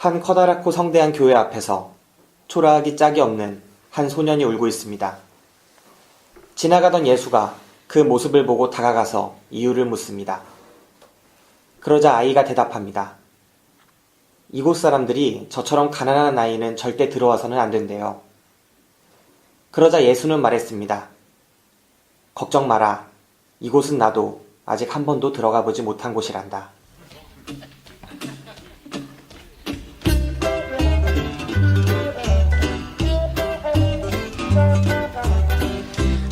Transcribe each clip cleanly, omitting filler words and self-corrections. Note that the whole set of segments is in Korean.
한 커다랗고 성대한 교회 앞에서 초라하기 짝이 없는 한 소년이 울고 있습니다. 지나가던 예수가 그 모습을 보고 다가가서 이유를 묻습니다. 그러자 아이가 대답합니다. 이곳 사람들이 저처럼 가난한 아이는 절대 들어와서는 안 된대요. 그러자 예수는 말했습니다. 걱정 마라. 이곳은 나도 아직 한 번도 들어가 보지 못한 곳이란다.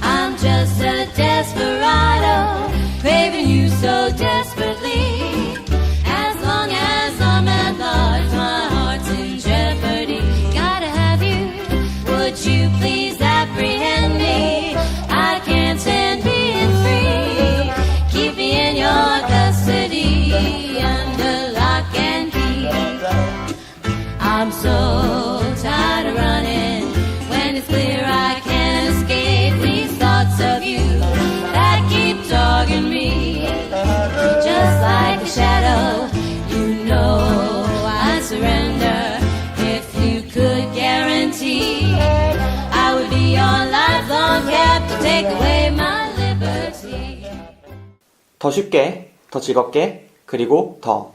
I'm just a desperado, craving you so desperately. As long as I'm at large, my heart's in jeopardy. Gotta have you, would you please apprehend me? I can't stand being free. Keep me in your custody, under lock and key. I'm so tired of running, when it's clear I can't escape these thoughts of you that keep dogging me. Just like a shadow, you know I surrender. If you could guarantee I would be your lifelong captive, take away my liberty. 더 쉽게, 더 즐겁게, 그리고 더.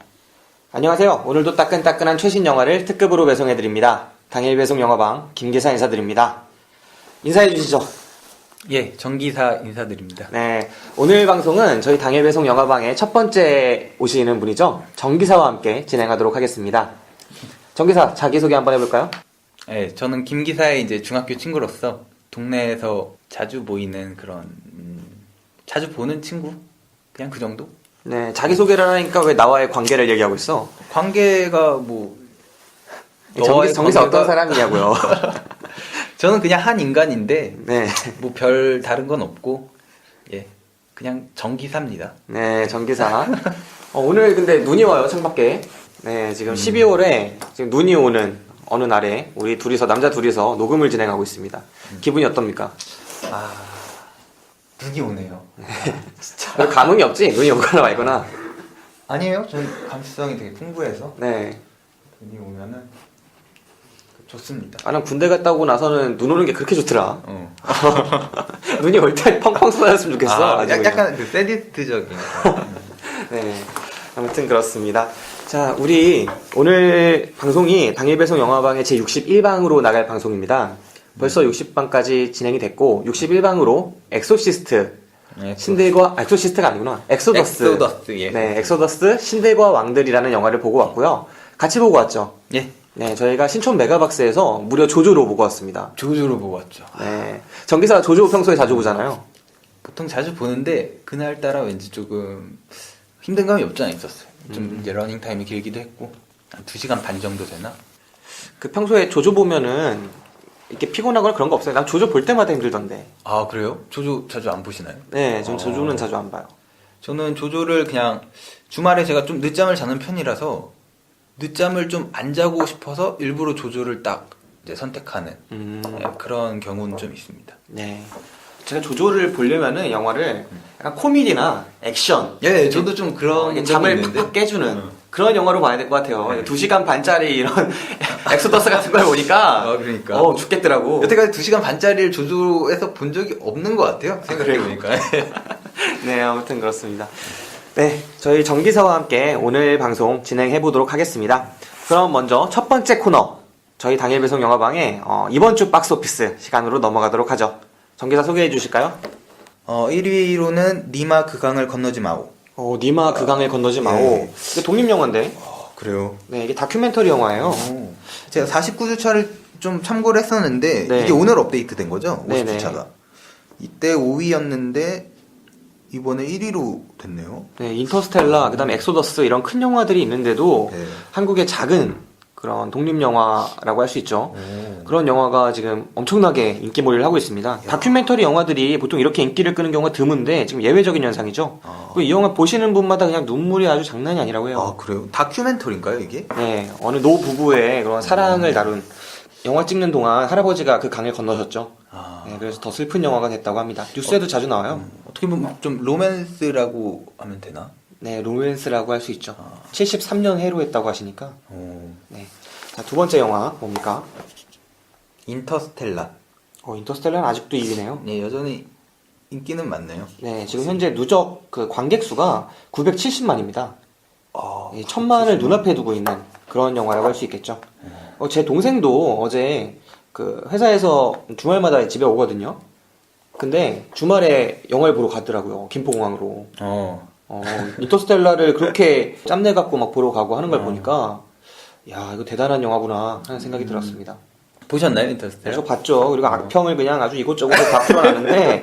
안녕하세요. 오늘도 따끈따끈한 최신 영화를 특급으로 배송해드립니다. 당일 배송 영화방 김기사 인사드립니다. 인사해주시죠. 예, 정기사 인사드립니다. 네, 오늘 방송은 저희 당일 배송 영화방의 첫 번째 오시는 분이죠. 정기사와 함께 진행하도록 하겠습니다. 정기사 자기소개 한번 해볼까요? 예, 저는 김기사의 이제 중학교 친구로서 동네에서 자주 보이는 그런 자주 보는 친구? 그냥 그 정도? 네, 자기소개를 하니까 왜 나와의 관계를 얘기하고 있어? 관계가 뭐 정기사 어떤 사람이냐고요? 저는 그냥 한 인간인데 네, 뭐 별 다른 건 없고 예, 그냥 정기사입니다. 네, 정기사. 오늘 근데 눈이 와요, 창밖에. 네, 지금 12월에 지금 눈이 오는 어느 날에 우리 둘이서, 남자 둘이서 녹음을 진행하고 있습니다. 기분이 어떻습니까? 눈이 오네요. 별 감흥이 없지? 눈이 오거나 말거나. 아니에요? 저는 감수성이 되게 풍부해서 네. 눈이 오면은 좋습니다. 난 군대 갔다 오고 나서는 눈 오는 게 그렇게 좋더라. 어. 눈이 올 때 펑펑 쏟아졌으면 좋겠어. 아주 그냥. 약간 그 세디스트적인. 네. 아무튼 그렇습니다. 자, 우리 오늘 방송이 당일 배송 영화방의 제 61방으로 나갈 방송입니다. 벌써 60방까지 진행이 됐고 61방으로 엑소시스트 신들과 엑소시스트가 아니구나. 엑소더스. 예. 네, 엑소더스 신들과 왕들이라는 영화를 보고 왔고요. 같이 보고 왔죠. 예. 네, 저희가 신촌 메가박스에서 무려 조조로 보고 왔습니다. 조조로 보고 왔죠. 네. 정기사 조조 평소에 자주 보잖아요. 보통 자주 보는데 그날따라 왠지 조금 힘든 감이 없지 않아 있었어요. 좀 이제 러닝타임이 길기도 했고 한 2시간 반 정도 되나? 그 평소에 조조 보면은 이렇게 피곤하거나 그런 거 없어요? 난 조조 볼 때마다 힘들던데. 아 그래요? 조조 자주 안 보시나요? 네, 전 조조는 자주 안 봐요. 저는 조조를 그냥 주말에 제가 좀 늦잠을 자는 편이라서 늦잠을 좀 안 자고 싶어서 일부러 조조를 딱 이제 선택하는 그런 경우는 좀 있습니다. 네. 제가 조조를 보려면은 영화를 약간 코미디나 액션. 예, 저도 좀 그런 적이 잠을 있는데. 팍팍 깨주는 그런 영화로 봐야 될 것 같아요. 네. 2시간 반짜리 이런 엑소더스 같은 걸 보니까 그러니까 죽겠더라고. 여태까지 2시간 반짜리를 조조에서 본 적이 없는 것 같아요. 생각해보니까. 네, 아무튼 그렇습니다. 네, 저희 정기사와 함께 오늘 방송 진행해 보도록 하겠습니다. 그럼 먼저 첫 번째 코너, 저희 당일 배송 영화방의 이번 주 박스오피스 시간으로 넘어가도록 하죠. 정기사 소개해 주실까요? 1위로는 니마 그 강을 건너지 마오. 니마 그 강을 건너지 마오. 예. 이게 독립영화인데. 그래요? 네, 이게 다큐멘터리 영화예요. 제가 49주차를 좀 참고를 했었는데 네. 이게 오늘 업데이트 된 거죠? 네네. 50주차가. 이때 5위였는데 이번에 1위로 됐네요. 네, 인터스텔라, 그 다음에 엑소더스 이런 큰 영화들이 있는데도 네. 한국의 작은 그런 독립영화라고 할 수 있죠. 그런 영화가 지금 엄청나게 인기몰이를 하고 있습니다. 다큐멘터리 영화들이 보통 이렇게 인기를 끄는 경우가 드문데 지금 예외적인 현상이죠. 그리고 이 영화 보시는 분마다 그냥 눈물이 아주 장난이 아니라고 해요. 아 그래요? 다큐멘터리인가요 이게? 네, 어느 노 부부의 그런 사랑을 다룬 영화 찍는 동안 할아버지가 그 강을 건너셨죠. 네, 그래서 더 슬픈 영화가 됐다고 합니다. 뉴스에도 자주 나와요. 어떻게 보면 좀 로맨스라고 하면 되나? 네, 로맨스라고 할 수 있죠. 73년 해로 했다고 하시니까. 오. 네. 자, 두 번째 영화 뭡니까? 인터스텔라. 인터스텔라는 아직도 2위네요. 네, 여전히 인기는 많네요. 네, 지금 현재 누적 그 관객 수가 970만입니다. 아, 1000만을 눈앞에 두고 있는 그런 영화라고 할 수 있겠죠. 제 동생도 어제 그 회사에서 주말마다 집에 오거든요. 근데 주말에 영화를 보러 갔더라고요. 김포공항으로. 인터스텔라를 그렇게 짬내 갖고 막 보러 가고 하는 걸 보니까 야, 이거 대단한 영화구나 하는 생각이 들었습니다. 보셨나요, 인터스텔라? 저 봤죠. 그리고 악평을 그냥 아주 이곳저곳 다 풀어놨는데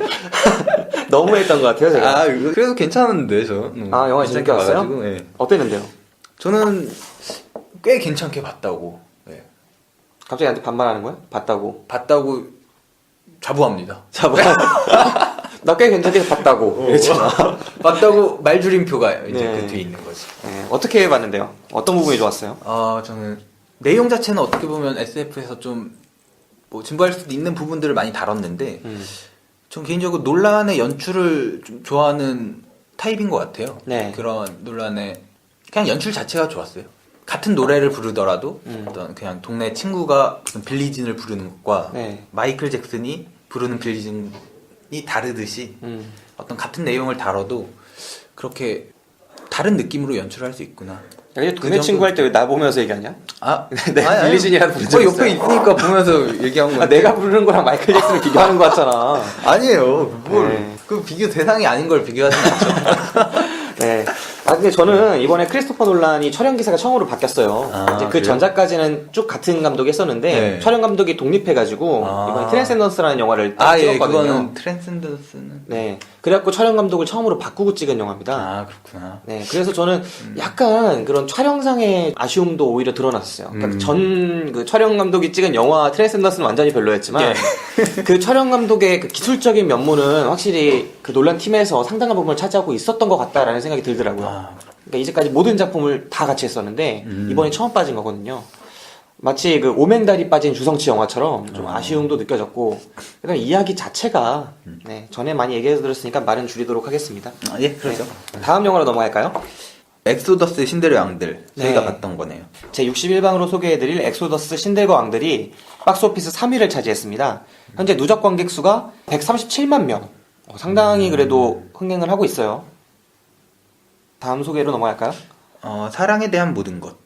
너무했던 것 같아요, 제가. 아, 그래도 괜찮은데, 저. 영화 재밌게 봤어요? 네. 어땠는데요? 저는 꽤 괜찮게 봤다고. 네. 갑자기 나한테 반말하는 거야? 봤다고. 봤다고 자부합니다. 나 꽤 괜찮게 봤다고. 이랬잖아. 봤다고 말줄임표가 이제 네. 그 뒤에 있는 거지. 네, 어떻게 봤는데요? 어떤 부분이 좋았어요? 저는 내용 자체는 어떻게 보면 SF에서 좀 뭐 진부할 수도 있는 부분들을 많이 다뤘는데, 전 개인적으로 논란의 연출을 좀 좋아하는 타입인 것 같아요. 네. 그런 논란의 그냥 연출 자체가 좋았어요. 같은 노래를 부르더라도 어떤 그냥 동네 친구가 무슨 빌리진을 부르는 것과 네. 마이클 잭슨이 부르는 빌리진이 다르듯이 어떤 같은 내용을 다뤄도 그렇게 다른 느낌으로 연출할 수 있구나. 근데 동네 친구 할 때 왜 나 보면서 얘기하냐? 네, 빌리진이라는 부르죠. 옆에 있으니까 보면서 얘기한 건데. 내가 부르는 거랑 마이클 잭슨을 비교하는 거 같잖아. 아니에요. 네. 그 비교 대상이 아닌 걸 비교하진 않죠. 네. 근데 저는 이번에 크리스토퍼 놀란이 촬영 기사가 처음으로 바뀌었어요. 이제 그 그래요? 전작까지는 쭉 같은 감독이 했었는데 네. 촬영 감독이 독립해가지고 이번에 트랜센던스라는 영화를 딱 예, 찍었거든요. 그거는 트랜센던스는. 네. 그래갖고 촬영 감독을 처음으로 바꾸고 찍은 영화입니다. 그렇구나. 네. 그래서 저는 약간 그런 촬영상의 아쉬움도 오히려 드러났어요. 그러니까 전 그 촬영 감독이 찍은 영화 트랜센던스는 완전히 별로였지만 그 촬영 감독의 그 기술적인 면모는 확실히 그 논란 팀에서 상당한 부분을 차지하고 있었던 것 같다라는 생각이 들더라고요. 그러니까 이제까지 모든 작품을 다 같이 했었는데 이번에 처음 빠진 거거든요. 마치 그 오맹달이 빠진 주성치 영화처럼 좀 아쉬움도 느껴졌고, 그다음 이야기 자체가 네, 전에 많이 얘기해 드렸으니까 말은 줄이도록 하겠습니다. 예, 그렇죠. 네. 다음 영화로 넘어갈까요? 엑소더스 신들의 왕들 저희가 네. 봤던 거네요. 제 61방으로 소개해드릴 엑소더스 신들과 왕들이 박스오피스 3위를 차지했습니다. 현재 누적 관객 수가 137만 명. 상당히 그래도 흥행을 하고 있어요. 다음 소개로 넘어갈까요? 사랑에 대한 모든 것.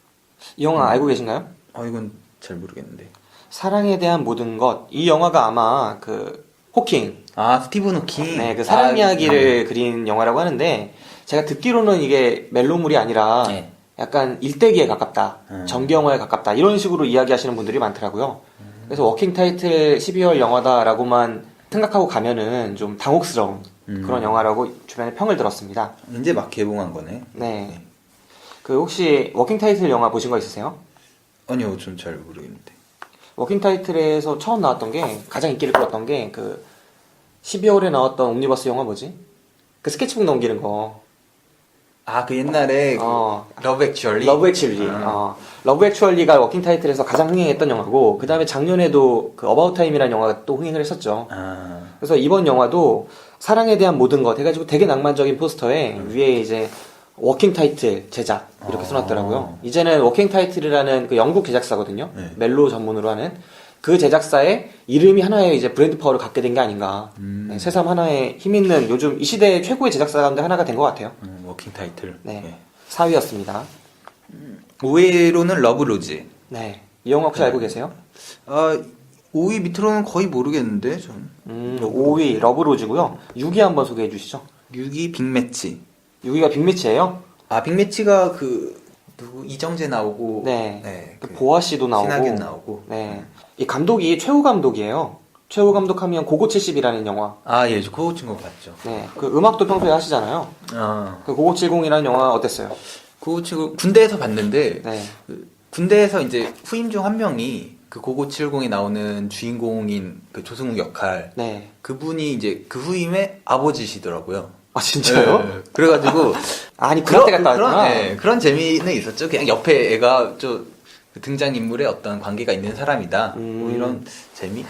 이 영화 알고 계신가요? 이건 잘 모르겠는데. 사랑에 대한 모든 것. 이 영화가 아마 그 호킹, 스티븐 호킹. 네, 그 사랑 이야기를 그린 영화라고 하는데, 제가 듣기로는 이게 멜로물이 아니라 네. 약간 일대기에 가깝다, 정기 영화에 가깝다 이런 식으로 이야기하시는 분들이 많더라고요. 그래서 워킹 타이틀 12월 영화다라고만 생각하고 가면은 좀 당혹스러운 그런 영화라고 주변에 평을 들었습니다. 이제 막 개봉한 거네. 네. 그 혹시 워킹 타이틀 영화 보신 거 있으세요? 아니요, 좀 잘 모르겠는데. 워킹 타이틀에서 처음 나왔던 게, 가장 인기를 끌었던 게 그 12월에 나왔던 옴니버스 영화 뭐지? 그 스케치북 넘기는 거. 그 옛날에 러브 액츄얼리. 러브 액츄얼리. 러브 액츄얼리가 워킹 타이틀에서 가장 흥행했던 영화고, 그 다음에 작년에도 그 어바웃 타임이라는 영화가 또 흥행을 했었죠. 그래서 이번 영화도 사랑에 대한 모든 것 해가지고 되게 낭만적인 포스터에 위에 이제 워킹 타이틀 제작 이렇게 써놨더라고요. 이제는 워킹 타이틀이라는 그 영국 제작사거든요. 네. 멜로 전문으로 하는 그 제작사의 이름이 하나의 이제 브랜드 파워를 갖게 된 게 아닌가. 네, 새삼 하나의 힘 있는 요즘 이 시대의 최고의 제작사 가운데 하나가 된 것 같아요. 워킹 타이틀. 네. 4위였습니다. 5위로는 러브 로즈. 네. 이 영화 혹시 알고 계세요? 5위 밑으로는 거의 모르겠는데, 전. 5위 러브로즈고요. 6위 한번 소개해 주시죠. 6위 빅매치. 6위가 빅매치예요? 빅매치가 누구 이정재 나오고. 네. 그 보아 씨도 나오고. 신하균 나오고. 네. 이 감독이 최후 감독이에요. 최후 감독하면 고고 70이라는 영화. 예, 저 그거 친거 봤죠. 네. 그 음악도 평소에 하시잖아요. 그 고고 70이라는 영화 어땠어요? 그거 치고 군대에서 봤는데, 네. 군대에서 이제 후임 중 한 명이 그 고고 70이 나오는 주인공인 그 조승우 역할. 네. 그분이 이제 그 후임의 아버지시더라고요. 진짜요? 네. 그래가지고. 아니, 그때 갔다 왔구나. 그런 재미는 있었죠. 그냥 옆에 애가 그 등장인물에 어떤 관계가 있는 사람이다. 뭐 이런 재미?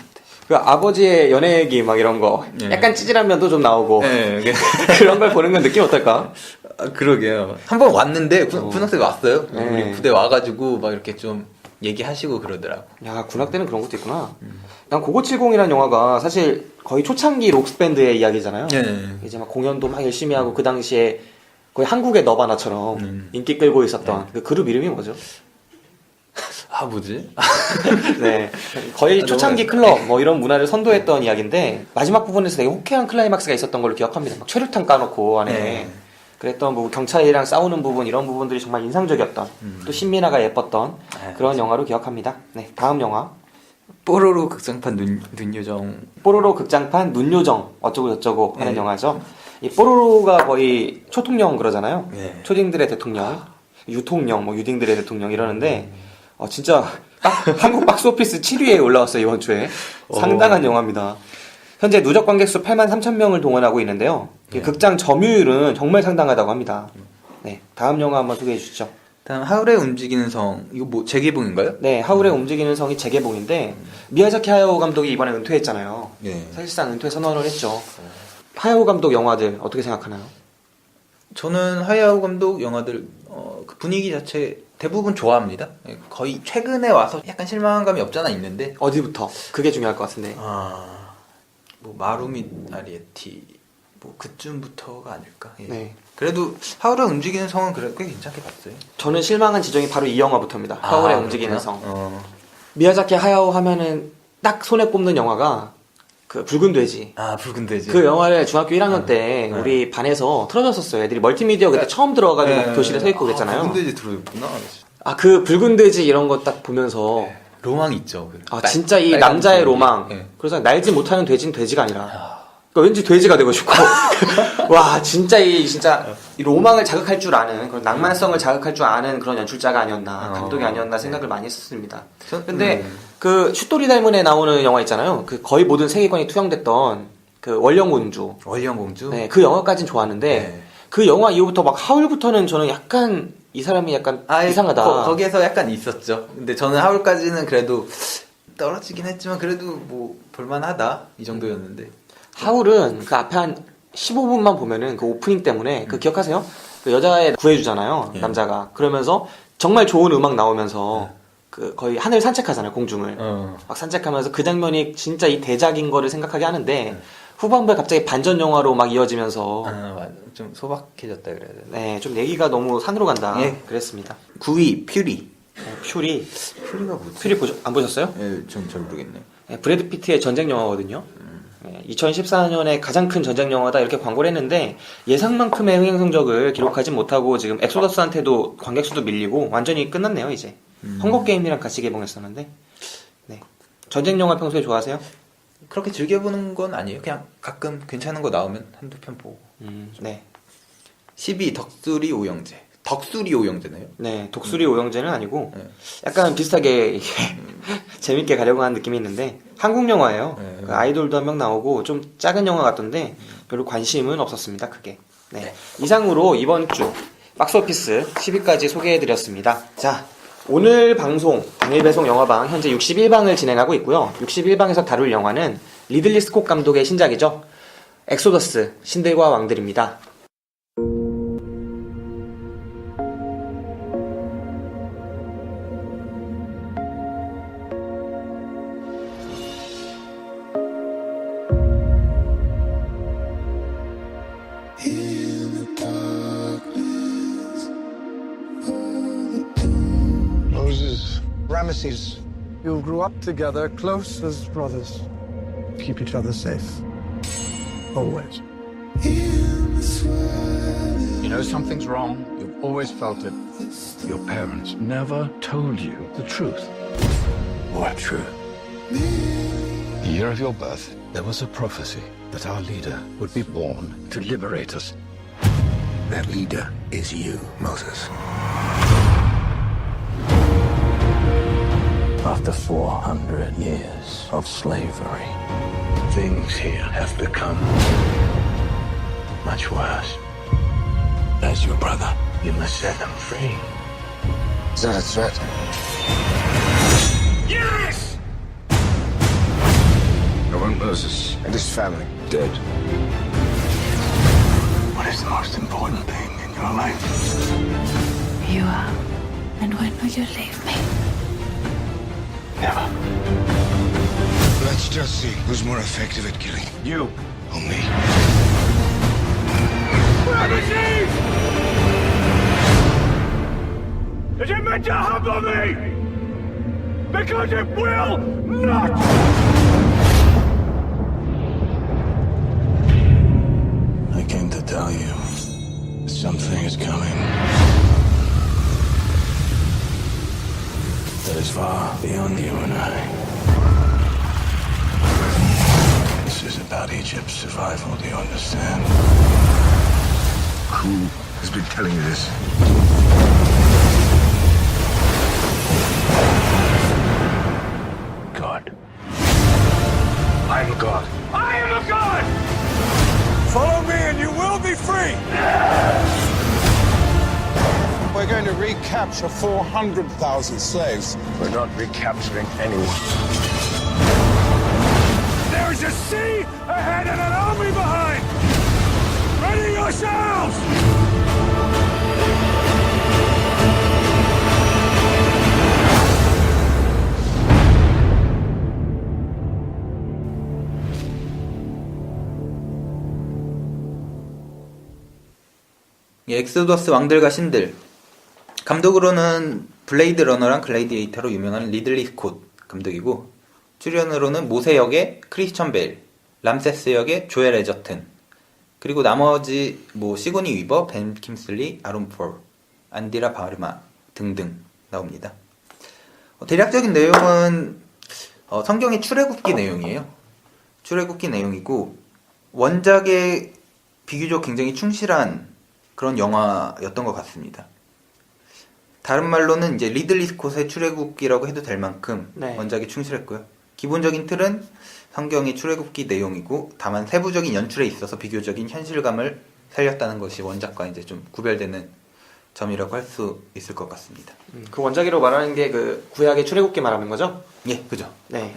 그 아버지의 연애 얘기 막 이런 거. 네. 약간 찌질한 면도 좀 나오고. 네. 그런 걸 보는 건 느낌 어떨까? 그러게요. 한 번 왔는데 군악대 왔어요. 네. 우리 부대 와가지고 막 이렇게 좀 얘기하시고 그러더라고. 야, 군악대는 그런 것도 있구나. 난 9970이라는 영화가 사실 거의 초창기 록스밴드의 이야기잖아요. 네. 이제 막 공연도 막 열심히 하고 그 당시에 거의 한국의 너바나처럼 인기 끌고 있었던 그 그룹 이름이 뭐죠? 아 뭐지? 네. 거의 아, 초창기 너무- 클럽 뭐 이런 문화를 선도했던 이야기인데 마지막 부분에서 되게 호쾌한 클라이막스가 있었던 걸로 기억합니다. 막 최루탄 까놓고 안에 네. 그랬던 뭐 경찰이랑 싸우는 부분 이런 부분들이 정말 인상적이었던 또 신민아가 예뻤던 그런 영화로 기억합니다. 네. 다음 영화 뽀로로 극장판 눈요정. 뽀로로 극장판 눈요정 어쩌고 저쩌고 하는 네. 영화죠. 이 뽀로로가 거의 초통령 그러잖아요. 네. 초딩들의 대통령, 유통령, 뭐 유딩들의 대통령 이러는데 진짜 한국 박스오피스 7위에 올라왔어요 이번 주에. 상당한 영화입니다. 현재 누적 관객수 83,000명을 동원하고 있는데요. 이 극장 점유율은 정말 상당하다고 합니다. 네, 다음 영화 한번 소개해 주시죠. 다음 하울의 움직이는 성. 이거 뭐 재개봉인가요? 네, 하울의 움직이는 성이 재개봉인데 미야자키 하야오 감독이 이번에 은퇴했잖아요. 네. 사실상 은퇴 선언을 했죠. 하야오 감독 영화들 어떻게 생각하나요? 저는 하야오 감독 영화들 그 분위기 자체 대부분 좋아합니다. 거의 최근에 와서 약간 실망한 감이 없잖아 있는데. 어디부터? 그게 중요할 것 같은데. 뭐 마루미 아리에티 뭐 그쯤부터가 아닐까. 예. 네. 그래도 하울의 움직이는 성은 그래 꽤 괜찮게 봤어요. 저는 실망한 지점이 바로 이 영화부터입니다. 하울의 움직이는 그렇구나. 성. 미야자키 하야오 하면은 딱 손에 꼽는 영화가 그 붉은 돼지. 붉은 돼지. 그 영화를 중학교 1학년 때 우리 반에서 틀어줬었어요. 애들이 멀티미디어 그때 처음 들어와가지고 교실에 서 있고 그랬잖아요. 붉은 돼지 들어있구나. 그 붉은 돼지 이런 거 딱 보면서 로망 있죠. 진짜 이 빨간 남자의 돼지. 로망. 예. 그래서 날지 못하는 돼지는 돼지가 아니라 그러니까 왠지 돼지가 되고 싶고 와 진짜 이 로망을 자극할 줄 아는 그런 낭만성을 자극할 줄 아는 그런 연출자가 아니었나 감독이 아니었나 생각을 많이 했었습니다. 근데 그 슈토리 닮은에 나오는 영화 있잖아요. 그 거의 모든 세계관이 투영됐던 그 월령공주. 월령공주. 네, 그 영화까진 좋았는데 네. 그 영화 이후부터 막 하울부터는 저는 약간 이 사람이 약간 이상하다. 거기에서 약간 있었죠. 근데 저는 하울까지는 그래도 떨어지긴 했지만 그래도 뭐 볼만하다 이 정도였는데. 하울은 그 앞에 한 15분만 보면은 그 오프닝 때문에 그 기억하세요? 그 여자애 구해주잖아요. 예. 남자가. 그러면서 정말 좋은 음악 나오면서 그 거의 하늘 산책하잖아요. 공중을. 막 산책하면서 그 장면이 진짜 이 대작인 거를 생각하게 하는데 후반부에 갑자기 반전 영화로 막 이어지면서 맞아. 좀 소박해졌다 그래야 되나. 네, 좀 얘기가 너무 산으로 간다. 예. 그랬습니다. 9위 퓨리. 퓨리가 뭐지? 퓨리 안 보셨어요? 예, 전 잘 모르겠네요. 네, 브래드 피트의 전쟁 영화거든요. 2014년에 가장 큰 전쟁 영화다 이렇게 광고를 했는데 예상만큼의 흥행 성적을 기록하지 못하고 지금 엑소더스한테도 관객수도 밀리고 완전히 끝났네요 이제. 헝거 게임이랑 같이 개봉했었는데. 네. 전쟁 영화 평소에 좋아하세요? 그렇게 즐겨보는 건 아니에요. 그냥 가끔 괜찮은 거 나오면 한두 편 보고. 네. 12 덕수리 오영재. 덕수리 오영재네요. 네, 독수리 오영재는 아니고 네. 약간 비슷하게 이게 재밌게 가려고 하는 느낌이 있는데 한국 영화예요. 네. 그 아이돌도 한 명 나오고 좀 작은 영화 같던데 별로 관심은 없었습니다. 그게. 네. 이상으로 이번 주 박스오피스 10위까지 소개해드렸습니다. 자, 오늘 방송 당일 배송 영화방 현재 61방을 진행하고 있고요. 61방에서 다룰 영화는 리들리 스콧 감독의 신작이죠. 엑소더스 신들과 왕들입니다. Moses, Ramesses, you grew up together, close as brothers. Keep each other safe. Always. You know something's wrong. You've always felt it. Your parents never told you the truth. What truth? The year of your birth, there was a prophecy that our leader would be born to liberate us. That leader is you, Moses. After 400 years of slavery, things here have become much worse. As your brother, you must set them free. Is that a threat? Yes! I want Moses and his family dead. What is the most important thing in You're alive. You are. And when will you leave me? Never. Let's just see who's more effective at killing. You. Or me. Ramesses! Is it meant to humble me? Because it will not! I came to tell you something is coming. That is far beyond you and I. This is about Egypt's survival, do you understand? Who has been telling you this? God. I am a god. I am a god! Follow me and you will be free! We're going to recapture 400,000 slaves. We're not recapturing anyone. There is a sea ahead and an army behind! Ready yourselves! 예, 엑소더스 왕들과 신들. 감독으로는 블레이드 러너랑 글래디에이터로 유명한 리들리 스콧 감독이고, 출연으로는 모세 역의 크리스천 베일, 람세스 역의 조엘 에저튼, 그리고 나머지 시고니 위버, 벤 킴슬리, 아론 폴, 안디라 바르마 등등 나옵니다. 대략적인 내용은 성경의 출애굽기 내용이에요. 출애굽기 내용이고, 원작에 비교적 굉장히 충실한 그런 영화였던 것 같습니다. 다른 말로는 이제 리들리 스콧의 출애굽기라고 해도 될 만큼 네. 원작에 충실했고요. 기본적인 틀은 성경의 출애굽기 내용이고, 다만 세부적인 연출에 있어서 비교적인 현실감을 살렸다는 것이 원작과 이제 좀 구별되는 점이라고 할 수 있을 것 같습니다. 그 원작이라고 말하는 게 그 구약의 출애굽기 말하는 거죠? 예, 그죠. 네.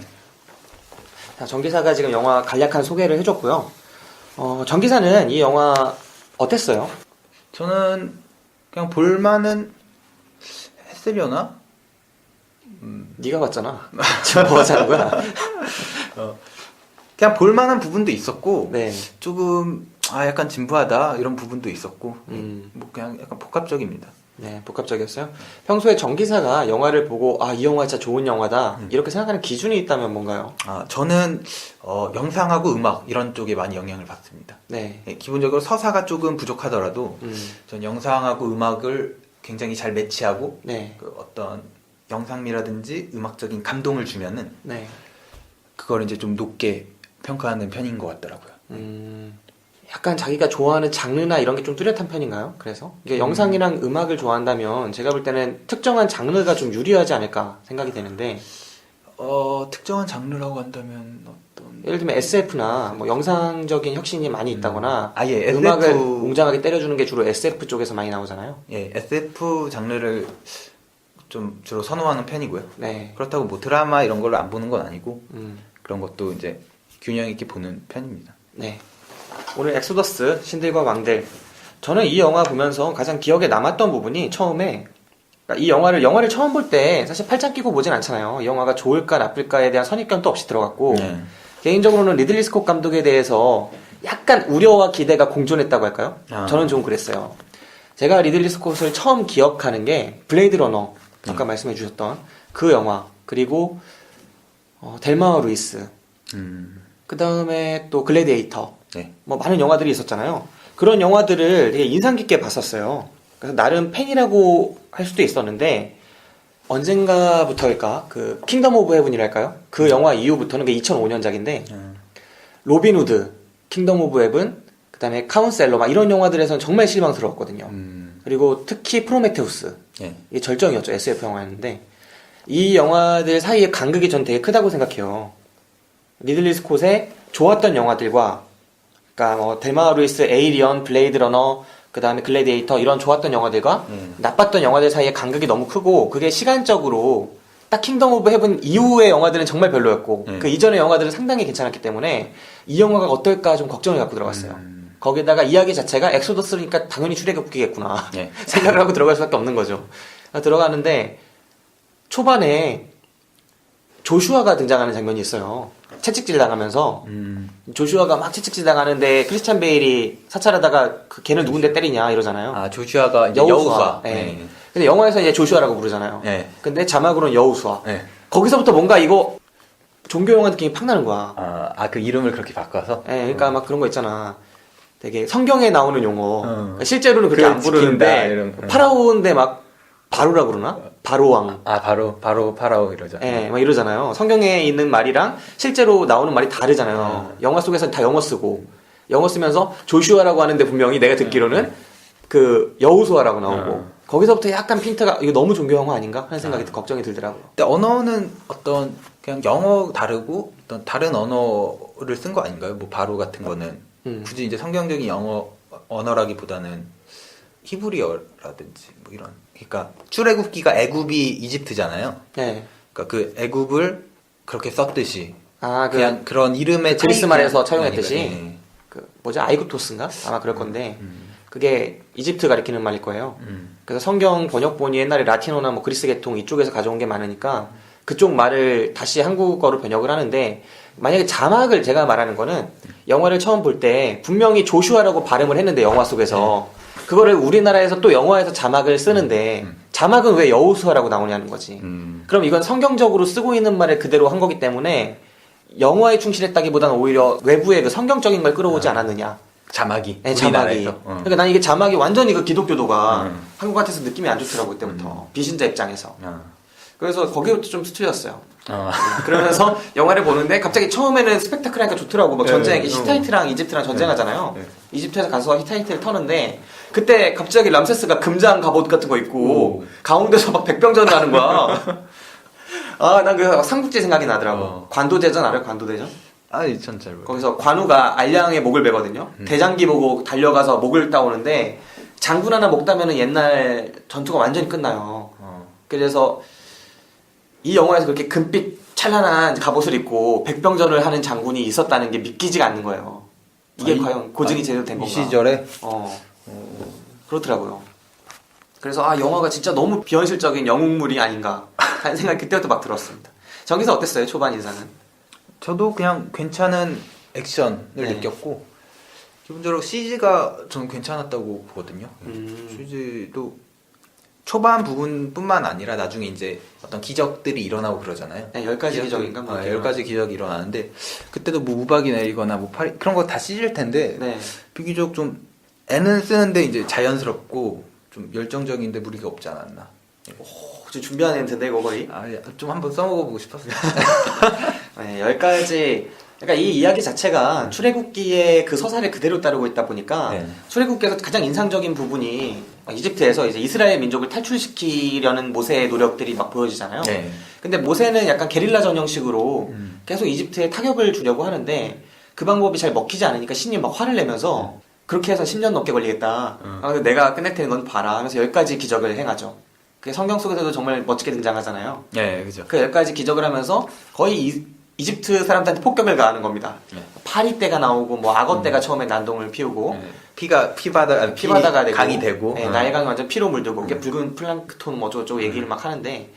자, 정기사가 지금 영화 간략한 소개를 해줬고요. 정기사는 이 영화 어땠어요? 저는 그냥 볼만은 했으려나? 네가 봤잖아. 지금 뭐 하자는 거야? 그냥 볼만한 부분도 있었고, 네. 조금 약간 진부하다 이런 부분도 있었고, 음. 그냥 약간 복합적입니다. 네, 복합적이었어요. 평소에 정기사가 영화를 보고 이 영화 진짜 좋은 영화다 이렇게 생각하는 기준이 있다면 뭔가요? 저는 영상하고 음악 이런 쪽에 많이 영향을 받습니다. 네. 예, 기본적으로 서사가 조금 부족하더라도 전 영상하고 음악을 굉장히 잘 매치하고, 네. 그 어떤 영상미라든지 음악적인 감동을 주면은 네. 그걸 이제 좀 높게 평가하는 편인 것 같더라고요. 약간 자기가 좋아하는 장르나 이런 게 좀 뚜렷한 편인가요? 그래서 이게 영상이랑 음악을 좋아한다면 제가 볼 때는 특정한 장르가 좀 유리하지 않을까 생각이 되는데, 특정한 장르라고 한다면 어떤 예를 들면 SF나 뭐 영상적인 혁신이 많이 있다거나 예, 음악을 SF 웅장하게 때려주는 게 주로 SF 쪽에서 많이 나오잖아요. 예, SF 장르를 좀 주로 선호하는 편이고요. 네. 그렇다고 뭐 드라마 이런 걸로 안 보는 건 아니고, 음. 그런 것도 이제 균형 있게 보는 편입니다. 네. 오늘 엑소더스 신들과 왕들, 저는 이 영화 보면서 가장 기억에 남았던 부분이 처음에, 그러니까 이 영화를 처음 볼 때 사실 팔짱 끼고 보진 않잖아요. 이 영화가 좋을까 나쁠까에 대한 선입견도 없이 들어갔고, 네. 개인적으로는 리들리 스콧 감독에 대해서 약간 우려와 기대가 공존했다고 할까요? 저는 좀 그랬어요. 제가 리들리 스콧을 처음 기억하는 게 블레이드 러너, 아까 말씀해 주셨던 그 영화, 그리고 델마와 루이스, 그 다음에 또 글래디에이터, 네. 뭐 많은 영화들이 있었잖아요. 그런 영화들을 되게 인상 깊게 봤었어요. 그래서 나름 팬이라고 할 수도 있었는데, 언젠가부터일까 그 킹덤 오브 헤븐이랄까요? 그 영화 이후부터는 그 2005년작인데 로빈 후드, 킹덤 오브 헤븐, 그 다음에 카운셀러 막 이런 영화들에서는 정말 실망스러웠거든요. 그리고 특히 프로메테우스, 예. 이게 절정이었죠. SF 영화였는데 이 영화들 사이의 간극이 전 되게 크다고 생각해요. 리들리 스콧의 좋았던 영화들과, 그러니까 뭐 델마 루이스, 에이리언, 블레이드 러너, 그 다음에 글래디에이터 이런 좋았던 영화들과 나빴던 영화들 사이의 간극이 너무 크고, 그게 시간적으로 딱 킹덤 오브 헤븐 이후의 영화들은 정말 별로였고 그 이전의 영화들은 상당히 괜찮았기 때문에 이 영화가 어떨까 좀 걱정을 갖고 들어갔어요. 거기다가 이야기 자체가 엑소더스니까 당연히 출애굽기겠구나 네. 생각을 하고 들어갈 수밖에 없는 거죠. 들어가는데 초반에 조슈아가 등장하는 장면이 있어요. 채찍질 당하면서 조슈아가 막 채찍질 당하는데 크리스찬 베일이 사찰하다가 그 걔는 누군데 때리냐 이러잖아요. 아, 조슈아가 이제 여우수아. 여우수아. 네. 네. 근데 영화에서 이제 조슈아라고 부르잖아요. 네. 근데 자막으로는 여우수아. 네. 거기서부터 뭔가 이거 종교 영화 느낌이 팍 나는 거야. 그 이름을 그렇게 바꿔서? 예, 그러니까 막 그런 거 있잖아. 되게 성경에 나오는 용어. 그러니까 실제로는 그렇게 그걸 안 지킨다, 부르는데 이런. 파라오인데 막 바로라 그러나? 바로왕. 바로 파라오 이러죠. 예, 막 이러잖아요. 성경에 있는 말이랑 실제로 나오는 말이 다르잖아요. 영화 속에서는 다 영어 쓰고 영어 쓰면서 조슈아라고 하는데 분명히 내가 듣기로는 그 여우수아라고 나오고 거기서부터 약간 핀트가 이거 너무 종교 영화 아닌가 하는 생각이 걱정이 들더라고요. 근데 언어는 어떤 그냥 영어 다르고 어떤 다른 언어를 쓴 거 아닌가요? 뭐 바로 같은 거는 굳이 이제 성경적인 영어 언어라기보다는 히브리어라든지 뭐 이런. 그러니까 출애굽기가 애굽이 이집트잖아요. 네. 그러니까 그 애굽을 그렇게 썼듯이 아, 그냥 그런 이름의 그리스 말에서 차용했듯이 네. 그 뭐지 아이구토스인가 아마 그럴 건데 그게 이집트 가리키는 말일 거예요. 그래서 성경 번역본이 옛날에 라틴어나 뭐 그리스 계통 이쪽에서 가져온 게 많으니까 그쪽 말을 다시 한국어로 번역을 하는데 만약에 자막을 제가 말하는 거는 영화를 처음 볼 때 분명히 조슈아라고 발음을 했는데 영화 속에서 그거를 우리나라에서 또 영화에서 자막을 쓰는데 자막은 왜 여우수아라고 나오냐는 거지. 그럼 이건 성경적으로 쓰고 있는 말을 그대로 한 거기 때문에 영화에 충실했다기보다는 오히려 외부의 그 성경적인 걸 끌어오지 않았느냐. 자막이 네, 자막이. 우리나라에서. 그러니까 난 이게 자막이 완전히 그 기독교도가 한국 같아서 느낌이 안 좋더라고 그때부터 비신자 입장에서. 그래서 거기부터 좀 스트렸어요. 그러면서 영화를 보는데 갑자기 처음에는 스펙타클하니까 좋더라고. 막 전쟁, 히타이트랑 이집트랑 전쟁하잖아요. 이집트에서 가서 히타이트를 터는데 그때 갑자기 람세스가 금장 갑옷 같은 거 입고 가운데서 막 백병전을 하는 거야. 아, 난 그 삼국지 생각이 나더라고. 관도대전 알아요? 관도대전? 전 잘 모르겠어요. 거기서 관우가 알량의 목을 베거든요. 대장기 보고 달려가서 목을 따오는데 장군 하나 목 따면은 옛날 전투가 완전히 끝나요. 그래서 이 영화에서 그렇게 금빛 찬란한 갑옷을 입고 백병전을 하는 장군이 있었다는 게 믿기지가 않는 거예요. 이게 과연 고증이 제대로 된 이 건가? 시절에? 그렇더라고요. 그래서 영화가 진짜 너무 비현실적인 영웅물이 아닌가 하는 생각이 그때부터 막 들었습니다. 정기사 어땠어요? 초반 인상은? 저도 그냥 괜찮은 액션을 네. 느꼈고 기본적으로 CG가 저는 괜찮았다고 보거든요. CG도 초반 부분뿐만 아니라 나중에 이제 어떤 기적들이 일어나고 그러잖아요. 네, 10가지 기적인가? 뭐 10가지 기적이 일어나는데 그때도 뭐 우박이 내리거나 뭐 파리 그런 거 다 CG일 텐데 네. 비교적 좀 애는 쓰는데 이제 자연스럽고 좀 열정적인데 무리가 없지 않았나. 지금 준비한 멘트인데 이거 거의? 좀 한번 써먹어보고 싶었어요. 네, 10가지. 그러니까 이 이야기 자체가 출애굽기의 그 서사를 그대로 따르고 있다 보니까 네. 출애굽기에서 가장 인상적인 부분이 이집트에서 이제 이스라엘 민족을 탈출시키려는 모세의 노력들이 막 보여지잖아요. 네. 근데 모세는 약간 게릴라 전형식으로 계속 이집트에 타격을 주려고 하는데 그 방법이 잘 먹히지 않으니까 신이 막 화를 내면서 그렇게 해서 10년 넘게 걸리겠다. 근데 내가 끝낼 테니 넌 봐라 하면서 10가지 기적을 행하죠. 그게 성경 속에서도 정말 멋지게 등장하잖아요. 네, 그죠. 그 10가지 기적을 하면서 거의 이집트 사람들한테 폭격을 가하는 겁니다. 파리떼가 나오고 뭐 악어떼가 처음에 난동을 피우고 피바다가 되고 강이 되고 네, 나일강이 완전 피로 물들고 그게 붉은 플랑크톤 뭐 어쩌고 얘기를 막 하는데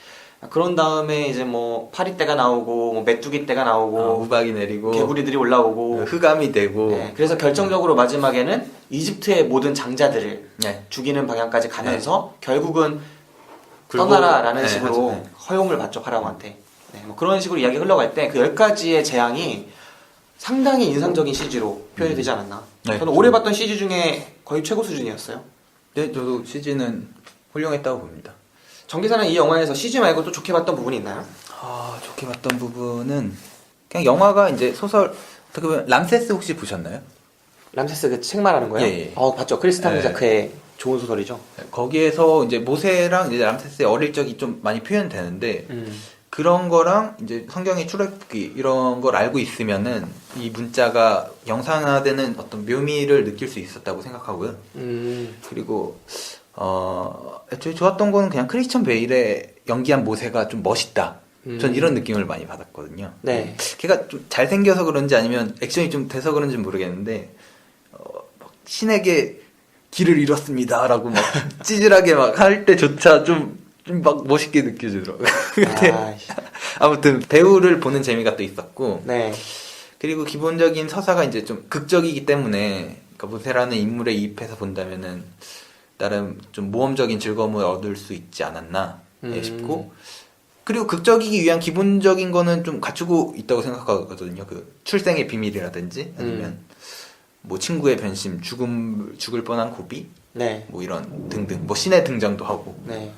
그런 다음에 이제 뭐 파리떼가 나오고 뭐 메뚜기떼가 나오고 우박이 내리고 개구리들이 올라오고 흑암이 되고 네, 그래서 결정적으로 마지막에는 이집트의 모든 장자들을 네. 죽이는 방향까지 가면서 결국은 떠나라라는 네, 식으로 맞아요. 네. 허용을 받죠 파라오한테. 네, 뭐 그런 식으로 이야기 흘러갈 때 그 10가지의 재앙이 상당히 인상적인 CG로 표현이 되지 않았나. 네, 저는 올해 봤던 CG 중에 거의 최고 수준이었어요. 네, 저도 CG는 훌륭했다고 봅니다. 정기사는 이 영화에서 CG 말고 또 좋게 봤던 부분이 있나요? 좋게 봤던 부분은 그냥 영화가 이제 소설 어떻게 보면 람세스 혹시 보셨나요? 람세스 그 책 말하는 거예요? 예. 봤죠. 크리스탄 예. 자크의 좋은 소설이죠. 거기에서 이제 모세랑 이제 람세스의 어릴 적이 좀 많이 표현되는데 그런 거랑 이제 성경의 출애굽기 이런 걸 알고 있으면은 이 문자가 영상화되는 어떤 묘미를 느낄 수 있었다고 생각하고요. 그리고 애초에 좋았던 거는 그냥 크리스천 베일의 연기한 모세가 좀 멋있다. 전 이런 느낌을 많이 받았거든요. 네. 걔가 좀 잘생겨서 그런지 아니면 액션이 좀 돼서 그런지 모르겠는데 신에게 길을 잃었습니다라고 막 찌질하게 막 할 때조차 좀 막 멋있게 느껴지더라고요. 근데 아이씨. 아무튼 배우를 보는 재미가 또 있었고, 네. 그리고 기본적인 서사가 이제 좀 극적이기 때문에, 그러니까 모세라는 인물에 이입해서 본다면은 나름 좀 모험적인 즐거움을 얻을 수 있지 않았나 싶고, 그리고 극적이기 위한 기본적인 거는 좀 갖추고 있다고 생각하거든요. 그 출생의 비밀이라든지 아니면 뭐 친구의 변심, 죽을 뻔한 고비, 네. 뭐 이런 등등, 뭐 신의 등장도 하고. 네.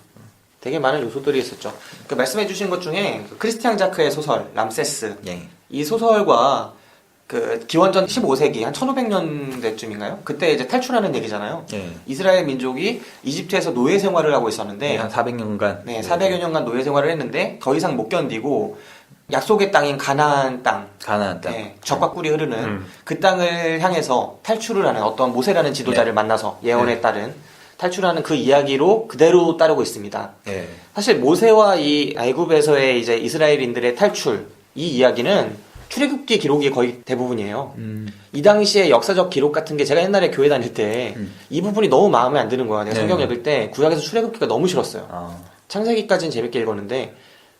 되게 많은 요소들이 있었죠. 그 말씀해주신 것 중에 그 크리스티앙 자크의 소설 람세스, 예. 이 소설과 그 기원전 15세기 한 1500년대쯤인가요? 그때 이제 탈출하는 얘기잖아요. 예. 이스라엘 민족이 이집트에서 노예 생활을 하고 있었는데 한 400년간. 네, 400여 년간 노예 생활을 했는데 더 이상 못 견디고 약속의 땅인 가나안 땅, 가나안 땅. 네, 젖과 꿀이 흐르는 그 땅을 향해서 탈출을 하는 어떤 모세라는 지도자를 만나서 예언에 따른 탈출하는 그 이야기로 그대로 따르고 있습니다. 예. 사실 모세와 이 애굽에서의 이제 이스라엘인들의 탈출 이 이야기는 출애굽기 기록이 거의 대부분이에요. 이 당시의 역사적 기록 같은 게 제가 옛날에 교회 다닐 때 이 부분이 너무 마음에 안 드는 거야. 내가 성경 읽을 때 구약에서 출애굽기가 너무 싫었어요. 아. 창세기까지는 재밌게 읽었는데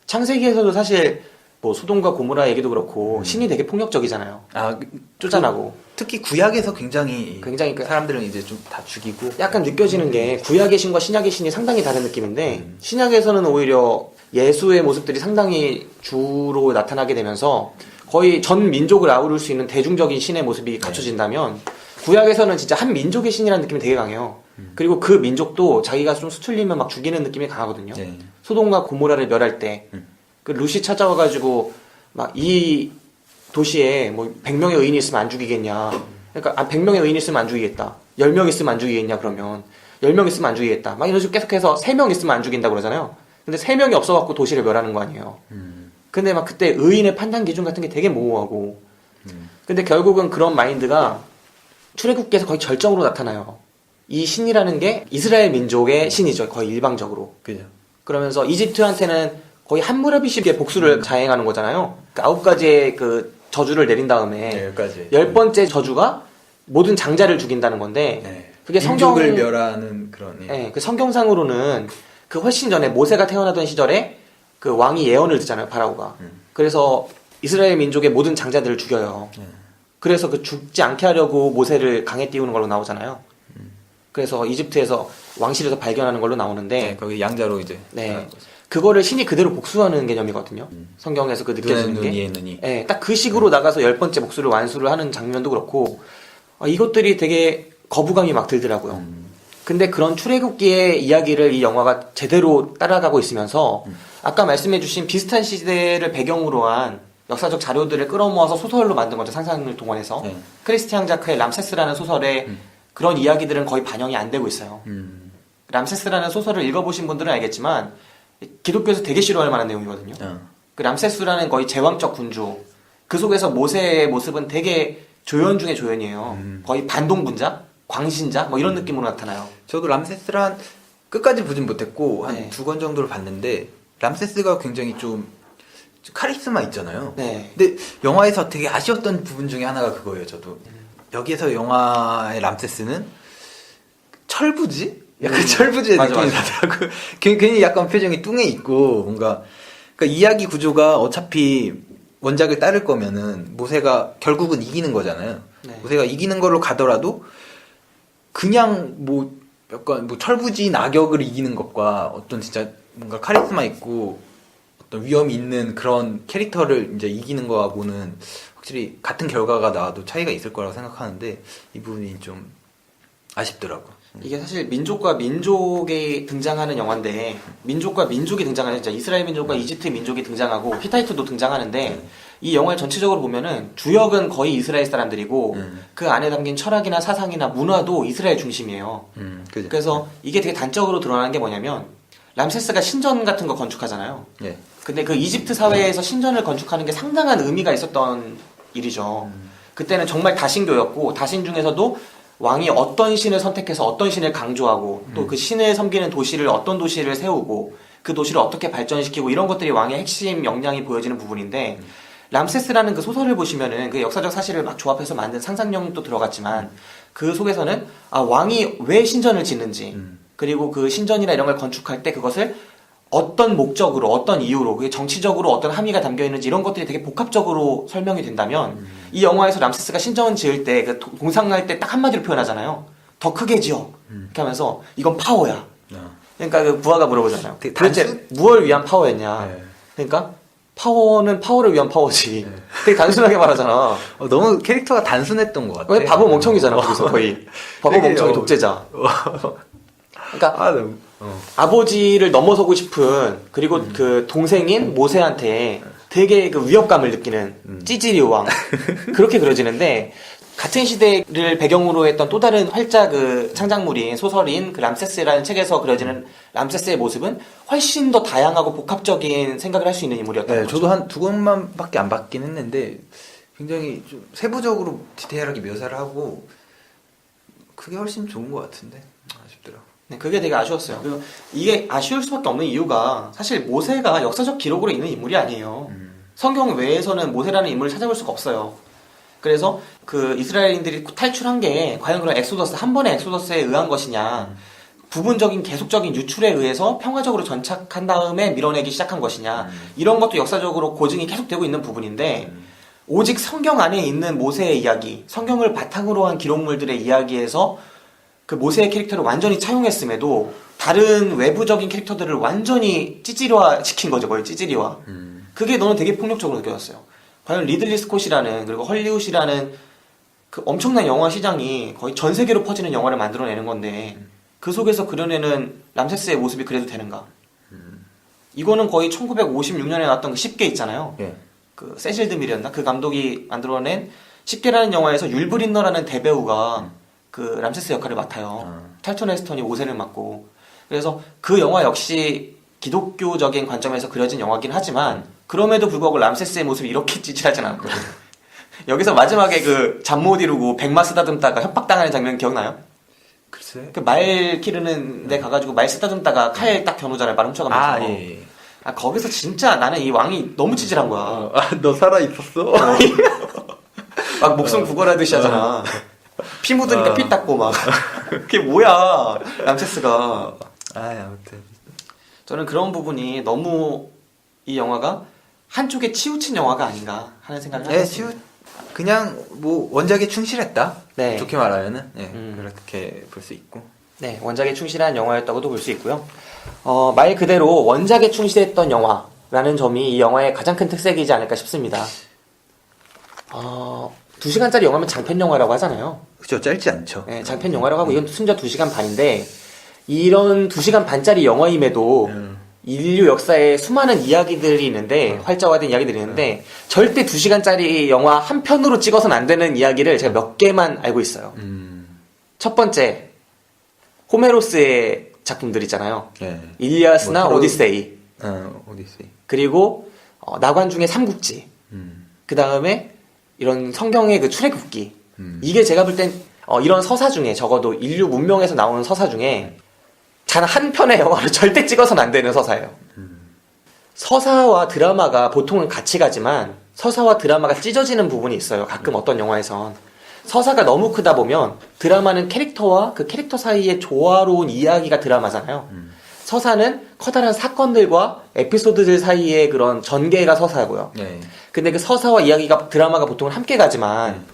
창세기에서도 사실 뭐 소돔과 고모라 얘기도 그렇고 신이 되게 폭력적이잖아요. 아, 쫓아나고. 특히 구약에서 굉장히 굉장히 그- 사람들은 이제 좀 다 죽이고. 약간 느껴지는 게 구약의 신과 신약의 신이 상당히 다른 느낌인데 신약에서는 오히려 예수의 모습들이 상당히 주로 나타나게 되면서 거의 전 민족을 아우를 수 있는 대중적인 신의 모습이 갖춰진다면 구약에서는 진짜 한 민족의 신이라는 느낌이 되게 강해요. 그리고 그 민족도 자기가 좀 수틀리면 막 죽이는 느낌이 강하거든요. 네. 소돔과 고모라를 멸할 때 그 룻이 찾아와가지고 막 이 도시에 뭐 100명의 의인이 있으면 안 죽이겠냐. 그러니까 100명의 의인이 있으면 안 죽이겠다. 10명 있으면 안 죽이겠냐 그러면 10명 있으면 안 죽이겠다. 막 이런 식으로 계속해서 3명 있으면 안 죽인다 그러잖아요. 근데 3명이 없어갖고 도시를 멸하는 거 아니에요. 근데 막 그때 의인의 판단 기준 같은 게 되게 모호하고 근데 결국은 그런 마인드가 출애굽기에서 거의 절정으로 나타나요. 이 신이라는 게 이스라엘 민족의 신이죠. 거의 일방적으로. 그죠. 그러면서 이집트한테는 거의 한 무렵이씩의 복수를 자행하는 거잖아요. 그 9가지의 그 저주를 내린 다음에 네, 여기까지. 10번째 저주가 모든 장자를 죽인다는 건데 네. 그게 성경 민족을 멸하는 그런. 예. 네, 그 성경상으로는 그 훨씬 전에 모세가 태어나던 시절에 그 왕이 예언을 듣잖아요. 파라오가. 그래서 이스라엘 민족의 모든 장자들을 죽여요. 그래서 그 죽지 않게 하려고 모세를 강에 띄우는 걸로 나오잖아요. 그래서 이집트에서 왕실에서 발견하는 걸로 나오는데 네, 거기 양자로 이제. 네. 그거를 신이 그대로 복수하는 개념이거든요. 성경에서 그 느껴지는 눈에 게. 눈이, 눈이. 네, 딱 그 식으로 나가서 10번째 복수를 완수를 하는 장면도 그렇고, 이것들이 되게 거부감이 막 들더라고요. 근데 그런 출애굽기의 이야기를 이 영화가 제대로 따라가고 있으면서, 아까 말씀해주신 비슷한 시대를 배경으로 한 역사적 자료들을 끌어모아서 소설로 만든 거죠. 상상을 동원해서. 네. 크리스티앙 자크의 람세스라는 소설에 그런 이야기들은 거의 반영이 안 되고 있어요. 람세스라는 소설을 읽어보신 분들은 알겠지만 기독교에서 되게 싫어할 만한 내용이거든요. 그 람세스라는 거의 제왕적 군주, 그 속에서 모세의 모습은 되게 조연 중에 조연이에요. 거의 반동분자, 광신자 뭐 이런 느낌으로 나타나요. 저도 람세스란 끝까지 보진 못했고 한 네. 2권 정도를 봤는데 람세스가 굉장히 좀 카리스마 있잖아요. 네. 근데 영화에서 되게 아쉬웠던 부분 중에 하나가 그거예요. 저도 여기에서 영화의 람세스는 철부지? 약간 철부지의 맞아, 느낌이 맞아. 나더라고요. 괜히 약간 표정이 뚱해 있고 뭔가 그러니까 이야기 구조가 어차피 원작을 따를 거면은 모세가 결국은 이기는 거잖아요. 네. 모세가 이기는 걸로 가더라도 그냥 뭐 약간 뭐 철부지 낙역을 이기는 것과 어떤 진짜 뭔가 카리스마 있고 어떤 위험이 있는 그런 캐릭터를 이제 이기는 거하고는 확실히 같은 결과가 나와도 차이가 있을 거라고 생각하는데 이 부분이 좀 아쉽더라고요. 이게 사실 민족과 민족이 등장하는 영화인데 민족과 민족이 등장하는 진짜 이스라엘 민족과 이집트 민족이 등장하고 히타이트도 등장하는데 이 영화를 전체적으로 보면은 주역은 거의 이스라엘 사람들이고 그 안에 담긴 철학이나 사상이나 문화도 이스라엘 중심이에요. 그죠. 그래서 이게 되게 단적으로 드러나는 게 뭐냐면 람세스가 신전 같은 거 건축하잖아요. 예. 근데 그 이집트 사회에서 신전을 건축하는 게 상당한 의미가 있었던 일이죠. 그때는 정말 다신교였고 다신 중에서도 왕이 어떤 신을 선택해서 어떤 신을 강조하고 또 그 신을 섬기는 도시를 어떤 도시를 세우고 그 도시를 어떻게 발전시키고 이런 것들이 왕의 핵심 역량이 보여지는 부분인데 람세스라는 그 소설을 보시면은 그 역사적 사실을 막 조합해서 만든 상상력도 들어갔지만 그 속에서는 왕이 왜 신전을 짓는지 그리고 그 신전이나 이런 걸 건축할 때 그것을 어떤 목적으로 어떤 이유로 그게 정치적으로 어떤 함의가 담겨 있는지 이런 것들이 되게 복합적으로 설명이 된다면 이 영화에서 람세스가 신전 지을 때 그 동상할 때 딱 한마디로 표현하잖아요. 더 크게 지어. 이렇게 하면서 이건 파워야. 그러니까 그 부하가 물어보잖아요. 도대체 무엇을 위한 파워였냐. 네. 그러니까 파워는 파워를 위한 파워지. 되게 단순하게 말하잖아. 너무 캐릭터가 단순했던 것 같아. 왜 바보 멍청이잖아 거기서 거의. 바보 되게, 멍청이 독재자. 그러니까 너무. 아버지를 넘어서고 싶은 그리고 그 동생인 모세한테 되게 그 위협감을 느끼는 찌질이 왕 그렇게 그려지는데 같은 시대를 배경으로 했던 또 다른 활자 그 창작물인 소설인 그 람세스라는 책에서 그려지는 람세스의 모습은 훨씬 더 다양하고 복합적인 생각을 할 수 있는 인물이었던 네, 거죠. 저도 한 두 권만밖에 안 봤긴 했는데 굉장히 좀 세부적으로 디테일하게 묘사를 하고 그게 훨씬 좋은 것 같은데 아쉽더라. 네, 그게 되게 아쉬웠어요. 그리고 이게 아쉬울 수밖에 없는 이유가 사실 모세가 역사적 기록으로 있는 인물이 아니에요. 성경 외에서는 모세라는 인물을 찾아볼 수가 없어요. 그래서 그 이스라엘인들이 탈출한 게 과연 그런 엑소더스 한 번의 엑소더스에 의한 것이냐 부분적인 계속적인 유출에 의해서 평화적으로 전착한 다음에 밀어내기 시작한 것이냐 이런 것도 역사적으로 고증이 계속되고 있는 부분인데 오직 성경 안에 있는 모세의 이야기 성경을 바탕으로 한 기록물들의 이야기에서 그 모세의 캐릭터를 완전히 차용했음에도 다른 외부적인 캐릭터들을 완전히 찌질화 시킨 거죠. 거의 찌질이화. 그게 너는 되게 폭력적으로 느껴졌어요. 과연 리들리 스콧이라는 그리고 헐리우드라는 그 엄청난 영화 시장이 거의 전 세계로 퍼지는 영화를 만들어내는 건데 그 속에서 그려내는 람세스의 모습이 그래도 되는가? 이거는 거의 1956년에 나왔던 그 10개 있잖아요. 예. 그 세실 드밀이었나? 그 감독이 만들어낸 10개라는 영화에서 율브린너라는 대배우가 그 람세스 역할을 맡아요. 탈턴 헤스턴이 오센을 맡고. 그래서 그 영화 역시 기독교적인 관점에서 그려진 영화긴 하지만 그럼에도 불구하고 람세스의 모습이 이렇게 찌질하진 않거든요. 여기서 마지막에 그 잠 못 이루고 백마 쓰다듬다가 협박당하는 장면 기억나요? 글쎄. 그 말 기르는 데 가가지고 말 쓰다듬다가 칼 딱 겨누잖아요. 말 훔쳐가면서. 예. 거기서 진짜 나는 이 왕이 너무 찌질한 거야. 너 살아 있었어? 막 목숨 구걸하듯이 하잖아. 피 묻으니까 피 닦고 막. 그게 뭐야, 람세스가. 아무튼. 저는 그런 부분이 너무 이 영화가 한쪽에 치우친 영화가 아닌가 하는 생각을 하고 있습니다. 그냥 뭐 원작에 충실했다. 네. 좋게 말하면은 그렇게 볼 수 있고. 네, 원작에 충실한 영화였다고도 볼 수 있고요. 말 그대로 원작에 충실했던 영화라는 점이 이 영화의 가장 큰 특색이지 않을까 싶습니다. 2시간짜리 영화면 장편 영화라고 하잖아요. 그죠, 짧지 않죠. 네, 장편 영화라고 하고 이건 순전 2시간 반인데 이런 2시간 반짜리 영화임에도 인류 역사에 수많은 이야기들이 있는데 활자화된 이야기들이 있는데 절대 2시간짜리 영화 한 편으로 찍어서는 안 되는 이야기를 제가 몇 개만 알고 있어요. 첫 번째 호메로스의 작품들 있잖아요. 네. 일리아스나 뭐 오디세이. 오디세이. 그리고 나관중의 삼국지. 그 다음에 이런 성경의 그 출애굽기. 이게 제가 볼 땐 이런 서사 중에 적어도 인류 문명에서 나오는 서사 중에 단 한 편의 영화를 절대 찍어서는 안 되는 서사예요. 서사와 드라마가 보통은 같이 가지만 서사와 드라마가 찢어지는 부분이 있어요. 가끔 어떤 영화에선. 서사가 너무 크다 보면 드라마는 캐릭터와 그 캐릭터 사이의 조화로운 이야기가 드라마잖아요. 서사는 커다란 사건들과 에피소드들 사이의 그런 전개가 서사고요. 네. 근데 그 서사와 이야기가 드라마가 보통은 함께 가지만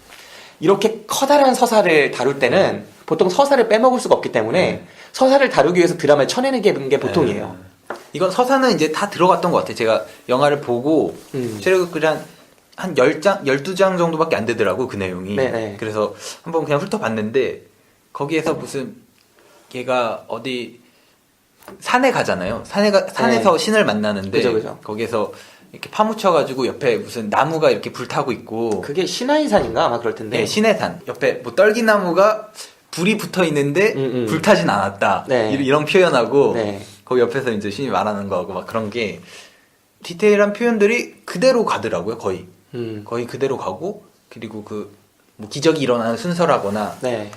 이렇게 커다란 서사를 다룰 때는 보통 서사를 빼먹을 수가 없기 때문에 서사를 다루기 위해서 드라마를 쳐내는 게 보통이에요. 이건 서사는 이제 다 들어갔던 것 같아요. 제가 영화를 보고 출애굽기 한 10장, 12장 정도밖에 안 되더라고, 그 내용이. 네네. 그래서 한번 그냥 훑어봤는데 거기에서 무슨 얘가 어디 산에 가잖아요. 산에서 신을 만나는데 그죠. 거기에서 이렇게 파묻혀가지고 옆에 무슨 나무가 이렇게 불타고 있고 그게 시나이산인가 아마 그럴 텐데. 네, 신의 산 옆에 뭐 떨기나무가 불이 붙어 있는데 불타진 않았다. 네. 이런 표현하고 네. 거기 옆에서 이제 신이 말하는 거하고 막 그런 게 디테일한 표현들이 그대로 가더라고요. 거의 그대로 가고 그리고 그 뭐 기적이 일어나는 순서라거나 네.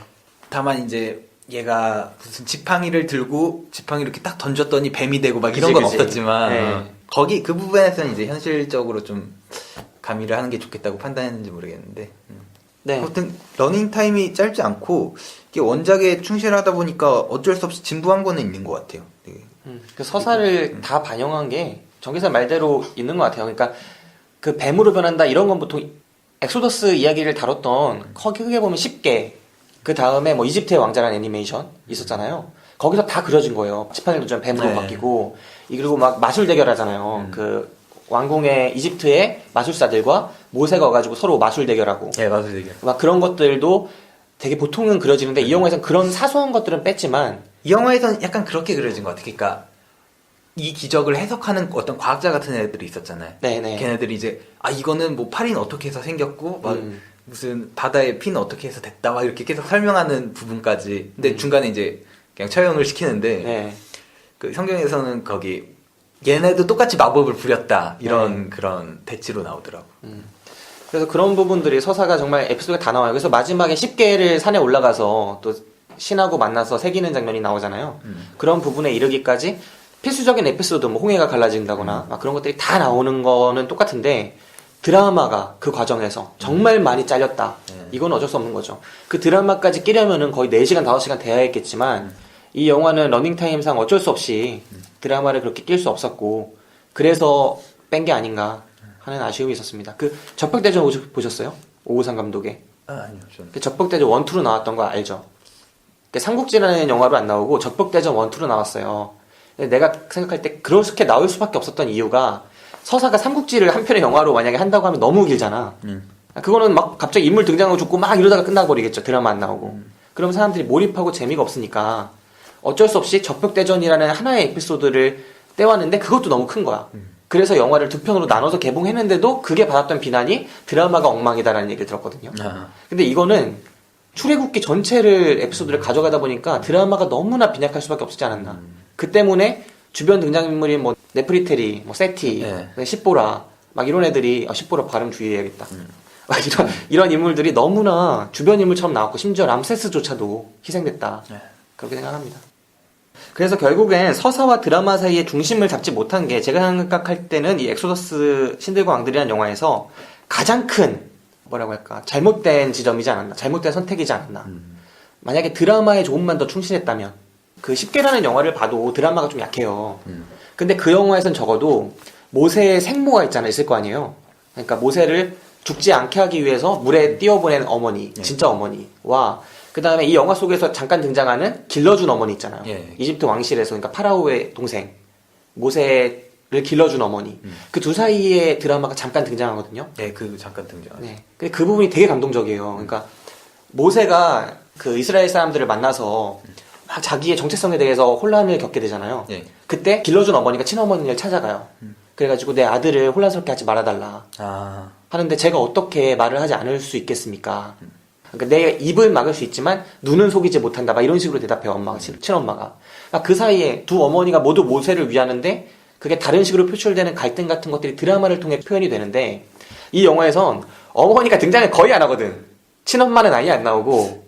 다만 이제 얘가 무슨 지팡이를 들고 지팡이를 이렇게 딱 던졌더니 뱀이 되고 막 이런 건 그치. 없었지만 네. 거기 그 부분에서는 이제 현실적으로 좀 가미를 하는 게 좋겠다고 판단했는지 모르겠는데. 네. 아무튼 러닝 타임이 짧지 않고 이게 원작에 충실하다 보니까 어쩔 수 없이 진부한 거는 있는 것 같아요. 되게. 그 서사를 다 반영한 게 정기사 말대로 있는 것 같아요. 그러니까 그 뱀으로 변한다 이런 건 보통 엑소더스 이야기를 다뤘던 크게 보면 10개 그 다음에 뭐 이집트의 왕자라는 애니메이션 있었잖아요. 거기서 다 그려진 거예요. 지팡이도 좀 뱀으로 네. 바뀌고 그리고 막 마술 대결하잖아요. 그 왕궁의 이집트의 마술사들과 모세가 와가지고 서로 마술 대결하고 예, 맞아요. 되게. 막 그런 것들도 되게 보통은 그려지는데 이 영화에서는 그런 사소한 것들은 뺐지만 이 영화에서는 약간 그렇게 그려진 것 같아요. 그러니까 이 기적을 해석하는 어떤 과학자 같은 애들이 있었잖아요. 네네. 걔네들이 이제 이거는 뭐 팔인 어떻게 해서 생겼고 막 무슨 바다의 피는 어떻게 해서 됐다 막 이렇게 계속 설명하는 부분까지. 근데 중간에 이제 그냥 처형을 시키는데 네. 그 성경에서는 거기 얘네도 똑같이 마법을 부렸다 이런 그런 대치로 나오더라고. 그래서 그런 부분들이 서사가 정말 에피소드가 다 나와요. 그래서 마지막에 10개를 산에 올라가서 또 신하고 만나서 새기는 장면이 나오잖아요. 그런 부분에 이르기까지 필수적인 에피소드, 뭐 홍해가 갈라진다거나 막 그런 것들이 다 나오는 거는 똑같은데 드라마가 그 과정에서 정말 많이 잘렸다. 이건 어쩔 수 없는 거죠. 그 드라마까지 끼려면은 거의 4시간, 5시간 돼야 했겠지만 이 영화는 러닝타임상 어쩔 수 없이 드라마를 그렇게 낄 수 없었고 그래서 뺀 게 아닌가 하는 아쉬움이 있었습니다. 그 적벽대전 보셨어요? 오우상 감독의. 아니요, 저는. 그 적벽대전 1, 2로 나왔던 거 알죠? 그 삼국지라는 영화로 안 나오고 적벽대전 1, 2로 나왔어요. 근데 내가 생각할 때 그렇게 나올 수밖에 없었던 이유가 서사가 삼국지를 한 편의 영화로 만약에 한다고 하면 너무 길잖아. 그거는 막 갑자기 인물 등장하고 죽고 막 이러다가 끝나버리겠죠. 드라마 안 나오고. 그럼 사람들이 몰입하고 재미가 없으니까 어쩔 수 없이 적벽대전이라는 하나의 에피소드를 떼왔는데 그것도 너무 큰 거야. 그래서 영화를 2편으로 나눠서 개봉했는데도 그게 받았던 비난이 드라마가 엉망이다라는 얘기를 들었거든요. 근데 이거는 출애굽기 전체를 에피소드를 가져가다 보니까 드라마가 너무나 빈약할 수밖에 없지 않았나. 그 때문에 주변 등장인물인 뭐 네프리테리, 뭐 세티, 십보라 막 이런 애들이 십보라 발음 주의해야겠다. 막 이런 인물들이 너무나 주변 인물처럼 나왔고 심지어 람세스조차도 희생됐다. 그렇게 생각합니다. 그래서 결국엔 서사와 드라마 사이의 중심을 잡지 못한 게 제가 생각할 때는 이 엑소더스 신들과 왕들이라는 영화에서 가장 큰 뭐라고 할까 잘못된 지점이지 않았나, 잘못된 선택이지 않았나. 만약에 드라마에 조금만 더 충실했다면 그 10개라는 영화를 봐도 드라마가 좀 약해요. 근데 그 영화에선 적어도 모세의 생모가 있을 거 아니에요. 그러니까 모세를 죽지 않게 하기 위해서 물에 띄워보낸 어머니, 진짜 어머니와 그 다음에 이 영화 속에서 잠깐 등장하는 길러준 어머니 있잖아요. 이집트 왕실에서, 그러니까 파라오의 동생, 모세를 길러준 어머니. 그 두 사이에 드라마가 잠깐 등장하거든요. 네, 그 잠깐 등장. 네. 근데 그 부분이 되게 감동적이에요. 그러니까 모세가 그 이스라엘 사람들을 만나서 막 자기의 정체성에 대해서 혼란을 겪게 되잖아요. 그때 길러준 어머니가 친어머니를 찾아가요. 그래가지고 내 아들을 혼란스럽게 하지 말아달라. 하는데 제가 어떻게 말을 하지 않을 수 있겠습니까? 그러니까 내 입은 막을 수 있지만 눈은 속이지 못한다. 막 이런 식으로 대답해요. 엄마가, 친엄마가. 그러니까 그 사이에 두 어머니가 모두 모세를 위하는데 그게 다른 식으로 표출되는 갈등 같은 것들이 드라마를 통해 표현이 되는데 이 영화에선 어머니가 등장을 거의 안 하거든. 친엄마는 아예 안 나오고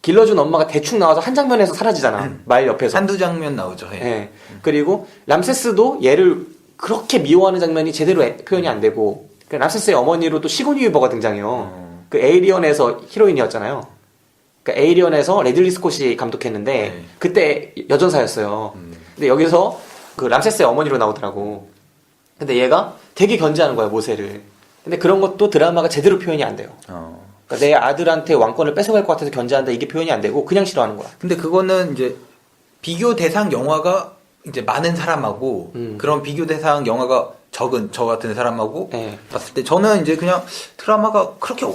길러준 엄마가 대충 나와서 한 장면에서 사라지잖아. 말 옆에서. 한두 장면 나오죠. 네. 그리고 람세스도 얘를 그렇게 미워하는 장면이 제대로 표현이 안 되고 그 람세스의 어머니로 또 시고니 위버가 등장해요. 그 에이리언에서 히로인이었잖아요. 그러니까 에이리언에서 레들리 스콧이 감독했는데 그때 여전사였어요. 근데 여기서 그 람세스의 어머니로 나오더라고. 근데 얘가 되게 견제하는 거야, 모세를. 근데 그런 것도 드라마가 제대로 표현이 안 돼요. 그러니까 내 아들한테 왕권을 뺏어갈 것 같아서 견제한다, 이게 표현이 안 되고 그냥 싫어하는 거야. 근데 그거는 이제 비교 대상 영화가 이제 많은 사람하고 그런 비교 대상 영화가 적은 저 같은 사람하고 봤을 때 저는 이제 그냥 드라마가 그렇게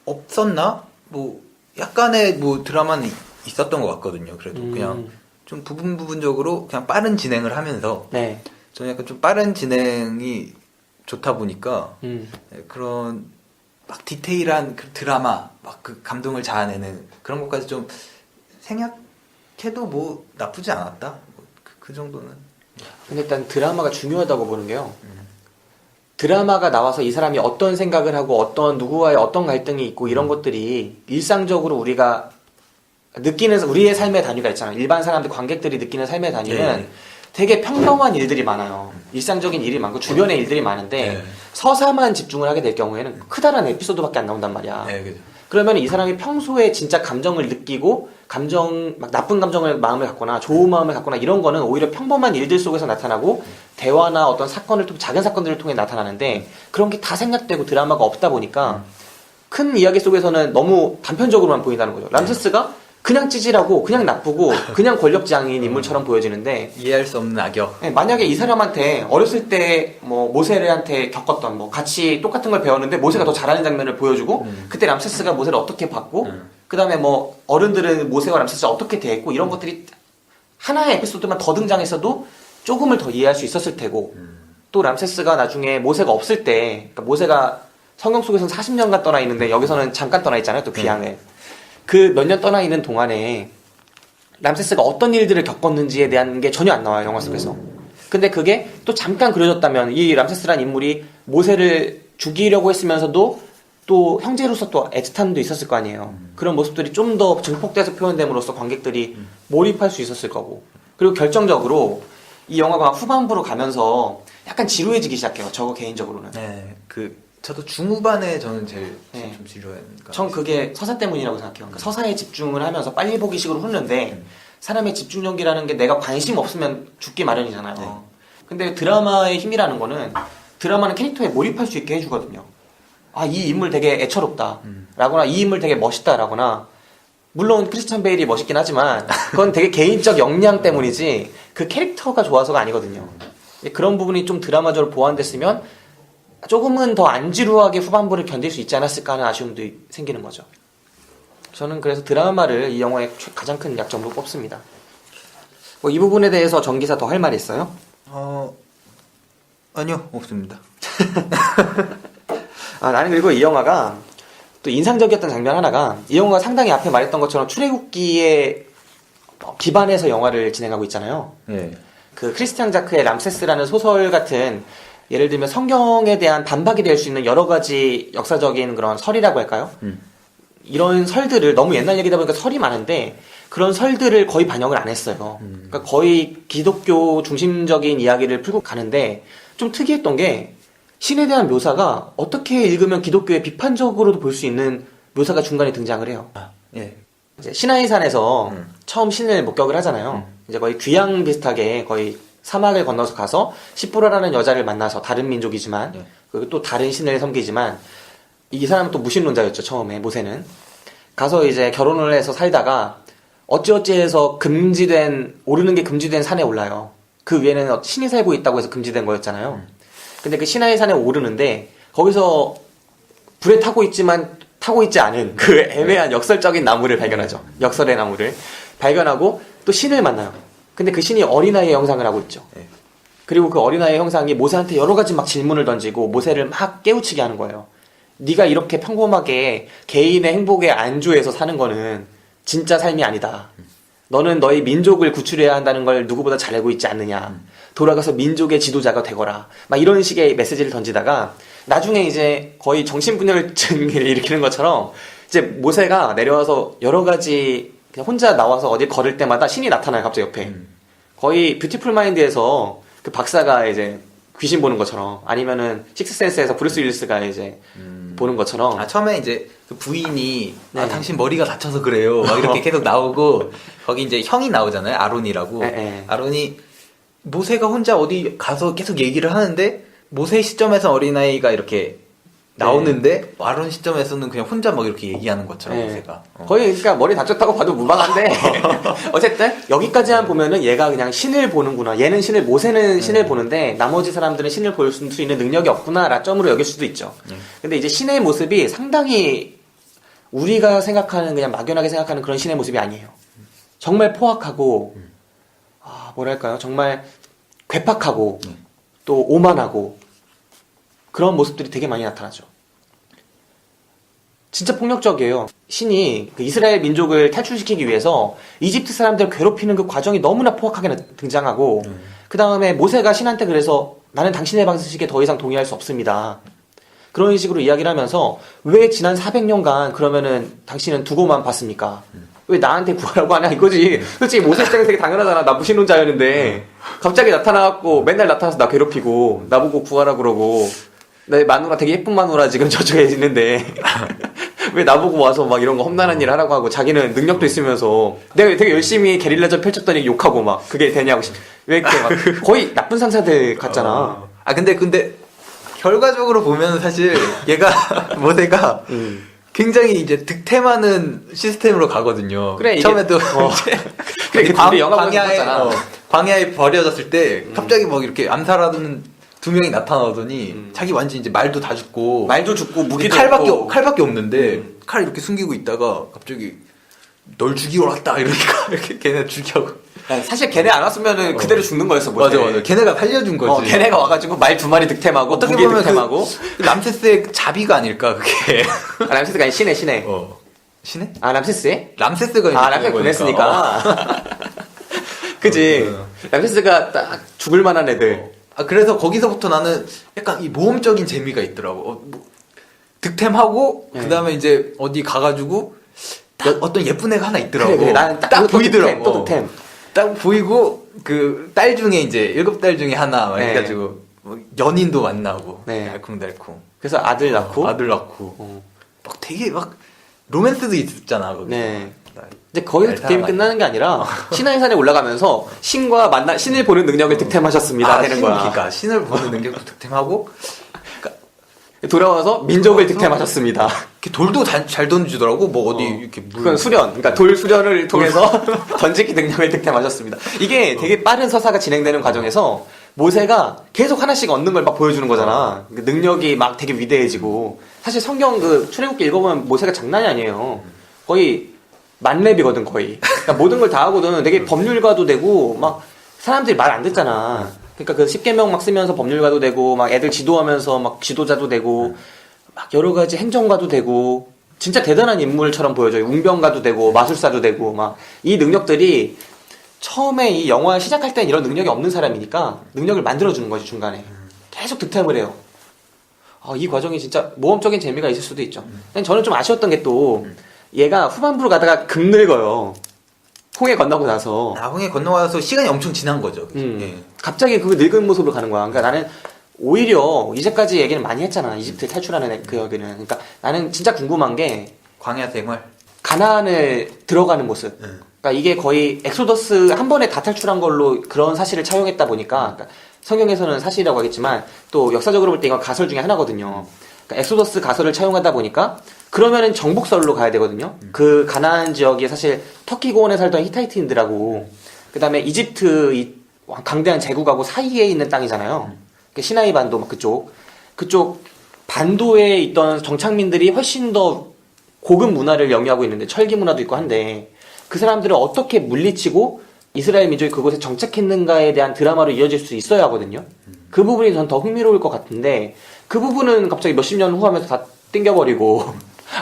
없었나? 뭐 약간의 뭐 드라마는 있었던 것 같거든요. 그래도 그냥 좀 부분적으로 그냥 빠른 진행을 하면서 저는 약간 좀 빠른 진행이 좋다 보니까 그런 막 디테일한 그 드라마 막 그 감동을 자아내는 그런 것까지 좀 생략해도 뭐 나쁘지 않았다. 뭐 그 정도는. 근데 일단 드라마가 중요하다고 보는 게요. 드라마가 나와서 이 사람이 어떤 생각을 하고 어떤 누구와의 어떤 갈등이 있고 이런 것들이 일상적으로 우리가 느끼는 우리의 삶의 단위가 있잖아요. 일반 사람들 관객들이 느끼는 삶의 단위는 되게 평범한 일들이 많아요. 일상적인 일이 많고 주변의 일들이 많은데 네. 서사만 집중을 하게 될 경우에는 크다란 에피소드밖에 안 나온단 말이야. 네, 그죠. 그러면 이 사람이 평소에 진짜 감정을 느끼고 막 나쁜 감정을 마음을 갖거나 좋은 마음을 갖거나 이런 거는 오히려 평범한 일들 속에서 나타나고 대화나 어떤 사건을 통해 작은 사건들을 통해 나타나는데 그런 게 다 생략되고 드라마가 없다 보니까 큰 이야기 속에서는 너무 단편적으로만 보인다는 거죠. 람세스가 그냥 찌질하고 그냥 나쁘고 그냥 권력장인 인물처럼 보여지는데 이해할 수 없는 악역. 네, 만약에 이 사람한테 어렸을 때 뭐 모세한테 겪었던 뭐 같이 똑같은 걸 배웠는데 모세가 더 잘하는 장면을 보여주고 그때 람세스가 모세를 어떻게 봤고 그 다음에 뭐 어른들은 모세와 람세스가 어떻게 대했고 이런 것들이 하나의 에피소드만 더 등장했어도 조금을 더 이해할 수 있었을 테고 또 람세스가 나중에 모세가 없을 때 그러니까 모세가 성경 속에서는 40년간 떠나 있는데 여기서는 잠깐 떠나 있잖아요. 또 귀향을 그 몇 년 떠나 있는 동안에 람세스가 어떤 일들을 겪었는지에 대한 게 전혀 안 나와요. 영화 속에서. 근데 그게 또 잠깐 그려졌다면 이 람세스란 인물이 모세를 죽이려고 했으면서도 또 형제로서 또 애틋함도 있었을 거 아니에요. 그런 모습들이 좀 더 증폭돼서 표현됨으로써 관객들이 몰입할 수 있었을 거고. 그리고 결정적으로 이 영화가 후반부로 가면서 약간 지루해지기 시작해요. 저거 개인적으로는. 네, 저도 중후반에 저는 제일 네. 좀 지루한. 전 그게 서사 때문이라고 생각해요. 그러니까 서사에 집중을 하면서 빨리 보기식으로 흐르는데 사람의 집중 연기라는 게 내가 관심 없으면 죽기 마련이잖아요. 네. 근데 드라마의 힘이라는 거는 드라마는 캐릭터에 몰입할 수 있게 해주거든요. 아, 이 인물 되게 애처롭다. 라거나 이 인물 되게 멋있다. 라거나 물론 크리스찬 베일이 멋있긴 하지만 그건 되게 개인적 역량 때문이지 그 캐릭터가 좋아서가 아니거든요. 그런 부분이 좀 드라마적으로 보완됐으면 조금은 더 안 지루하게 후반부를 견딜 수 있지 않았을까 하는 아쉬움도 생기는 거죠. 저는 그래서 드라마를 이 영화의 가장 큰 약점으로 꼽습니다. 뭐 이 부분에 대해서 정기사 더 할 말이 있어요? 아니요, 없습니다. 나는 그리고 이 영화가 또 인상적이었던 장면 하나가 이 영화가 상당히 앞에 말했던 것처럼 출애굽기에 기반해서 영화를 진행하고 있잖아요. 네. 그 크리스티앙 자크의 람세스라는 소설 같은 예를 들면 성경에 대한 반박이 될 수 있는 여러 가지 역사적인 그런 설이라고 할까요? 이런 설들을 너무 옛날 얘기다 보니까 설이 많은데 그런 설들을 거의 반영을 안 했어요. 그러니까 거의 기독교 중심적인 이야기를 풀고 가는데 좀 특이했던 게 신에 대한 묘사가 어떻게 읽으면 기독교에 비판적으로도 볼 수 있는 묘사가 중간에 등장을 해요. 예. 이제 시나이산에서 처음 신을 목격을 하잖아요. 이제 거의 귀향 비슷하게 거의 사막을 건너서 가서 시프라라는 여자를 만나서 다른 민족이지만 그리고 또 다른 신을 섬기지만 이 사람은 또 무신론자였죠. 처음에 모세는 가서 이제 결혼을 해서 살다가 어찌어찌해서 오르는 게 금지된 산에 올라요. 그 위에는 신이 살고 있다고 해서 금지된 거였잖아요. 근데 그 시나이 산에 오르는데 거기서 불에 타고 있지만 타고 있지 않은 그 애매한 역설적인 나무를 발견하죠. 역설의 나무를 발견하고 또 신을 만나요. 근데 그 신이 어린아이의 형상을 하고 있죠. 그리고 그 어린아이의 형상이 모세한테 여러 가지 막 질문을 던지고 모세를 막 깨우치게 하는 거예요. 네가 이렇게 평범하게 개인의 행복에 안주해서 사는 거는 진짜 삶이 아니다. 너는 너희 민족을 구출해야 한다는 걸 누구보다 잘 알고 있지 않느냐. 돌아가서 민족의 지도자가 되거라. 막 이런 식의 메시지를 던지다가 나중에 이제 거의 정신분열증을 일으키는 것처럼 이제 모세가 내려와서 여러 가지 그냥 혼자 나와서 어디 걸을 때마다 신이 나타나요. 갑자기 옆에. 거의 뷰티풀 마인드에서 그 박사가 이제 귀신 보는 것처럼 아니면은 식스센스에서 브루스 윌리스가 이제 보는 것처럼 처음에 이제 그 부인이 네. 당신 머리가 다쳐서 그래요. 막 이렇게 계속 나오고 거기 이제 형이 나오잖아요. 아론이라고. 네. 아론이 모세가 혼자 어디 가서 계속 얘기를 하는데 모세 시점에서 어린아이가 이렇게 나오는데 아론 시점에서는 그냥 혼자 막 이렇게 얘기하는 것처럼 모세가. 거의 그러니까 머리 다쳤다고 봐도 무방한데 어쨌든 여기까지만 보면은 얘가 그냥 신을 보는구나. 얘는 모세는 신을 보는데 나머지 사람들은 신을 볼 수 있는 능력이 없구나라 점으로 여길 수도 있죠. 근데 이제 신의 모습이 상당히 우리가 생각하는 그냥 막연하게 생각하는 그런 신의 모습이 아니에요. 정말 포악하고 뭐랄까요? 정말 괴팍하고 또 오만하고 그런 모습들이 되게 많이 나타나죠. 진짜 폭력적이에요. 신이 그 이스라엘 민족을 탈출시키기 위해서 이집트 사람들을 괴롭히는 그 과정이 너무나 포악하게 등장하고 그 다음에 모세가 신한테 그래서 나는 당신의 방식에 더 이상 동의할 수 없습니다. 그런 식으로 이야기를 하면서 왜 지난 400년간 그러면은 당신은 두고만 봤습니까? 왜 나한테 구하라고 하냐 이거지. 솔직히 모세 입장에서 되게 당연하잖아. 나 무신론자였는데 갑자기 나타나갖고 맨날 나타나서 나 괴롭히고 나보고 구하라 그러고 내 마누라 되게 예쁜 마누라 지금 저쪽에 있는데 왜 나보고 와서 막 이런 거 험난한 일 하라고 하고 자기는 능력도 있으면서 내가 되게 열심히 게릴라전 펼쳤더니 욕하고 막 그게 되냐고 왜 이렇게 막 거의 나쁜 상사들 같잖아. 아 근데 결과적으로 보면 사실 얘가 모세가 굉장히 이제 득템하는 시스템으로 가거든요. 그래, 이게- 처음에도 그래, 우리 영화 보면서 봤잖아. 광야에 버려졌을 때 갑자기 막 이렇게 암살하는 두 명이 나타나더니 자기 완전 이제 말도 다 죽고 말도 죽고 무기도 칼밖에 없고. 칼밖에 없는데 칼 이렇게 숨기고 있다가 갑자기 널 죽이러 왔다 이러니까 이렇게 걔네 죽여고. 사실 걔네 안 왔으면은 그대로 죽는 거였어. 모세. 맞아. 걔네가 살려준 거지. 걔네가 와가지고 말 두 마리 득템하고 어떻게 무기 보면 득템하고. 그 람세스의 자비가 아닐까 그게. 아, 람세스가 아니 신해. 신해? 아 람세스에? 람세스가 이제 람세스 그거니까. 보냈으니까. 그지. 람세스가 딱 죽을 만한 애들. 아 그래서 거기서부터 나는 약간 이 모험적인 재미가 있더라고. 득템하고 네. 그다음에 이제 어디 가가지고 어떤 예쁜 애가 하나 있더라고. 그래. 나는 딱 딱 또 보이더라고. 득템, 또 득템. 딱 보이고 그 딸 중에 이제 7딸 중에 하나 막 네. 해가지고 뭐 연인도 만나고 네. 알콩달콩 그래서 아들 낳고. 아들 낳고 막 되게 막 로맨스도 있었잖아 거기. 네. 이제 거기서 날 득템이 사람 끝나는 게 아니라 시나이산에 올라가면서 신을 보는 능력을 득템하셨습니다 되는 거야. 그러니까 신을 보는 능력도 득템하고 돌아와서 민족을 득템하셨습니다. 이렇게 돌도 잘 던지더라고. 뭐 어디 이렇게 물. 그건 수련, 그러니까 돌 수련을 통해서 던지기 능력을 득템하셨습니다. 이게 되게 빠른 서사가 진행되는 과정에서 모세가 계속 하나씩 얻는 걸 막 보여주는 거잖아. 그 능력이 막 되게 위대해지고. 사실 성경 그 출애굽기 읽어보면 모세가 장난이 아니에요. 거의 만렙이거든 거의. 그러니까 모든 걸 다 하거든. 되게 법률가도 되고 막 사람들이 말 안 듣잖아. 그러니까 그 10계명 막 쓰면서 법률가도 되고 막 애들 지도하면서 막 지도자도 되고 막 여러 가지 행정가도 되고 진짜 대단한 인물처럼 보여져요. 웅병가도 되고 마술사도 되고 막 이 능력들이 처음에 이 영화 시작할 땐 이런 능력이 없는 사람이니까 능력을 만들어주는 거지 중간에 계속 득템을 해요. 이 과정이 진짜 모험적인 재미가 있을 수도 있죠. 근데 저는 좀 아쉬웠던 게 또 얘가 후반부로 가다가 급 늙어요. 홍해 건너고 나서 나홍에 건너와서 시간이 엄청 지난 거죠. 예. 갑자기 그 늙은 모습으로 가는 거야. 그러니까 나는 오히려 이제까지 얘기는 많이 했잖아. 이집트 탈출하는 그 여기는. 그러니까 나는 진짜 궁금한 게 광야 생활. 가나안을 들어가는 모습. 그러니까 이게 거의 엑소더스 한 번에 다 탈출한 걸로 그런 사실을 차용했다 보니까 그러니까 성경에서는 사실이라고 하겠지만 또 역사적으로 볼 때 이건 가설 중에 하나거든요. 그러니까 엑소더스 가설을 차용하다 보니까 그러면은 정복설로 가야 되거든요. 그 가나안 지역이 사실 터키 고원에 살던 히타이트인들하고 그 다음에 이집트 이 강대한 제국하고 사이에 있는 땅이잖아요. 시나이 반도 막 그쪽 반도에 있던 정착민들이 훨씬 더 고급 문화를 영위하고 있는데 철기 문화도 있고 한데 그 사람들을 어떻게 물리치고 이스라엘 민족이 그곳에 정착했는가에 대한 드라마로 이어질 수 있어야 하거든요. 그 부분이 전 더 흥미로울 것 같은데 그 부분은 갑자기 몇십 년 후 하면서 다 땡겨버리고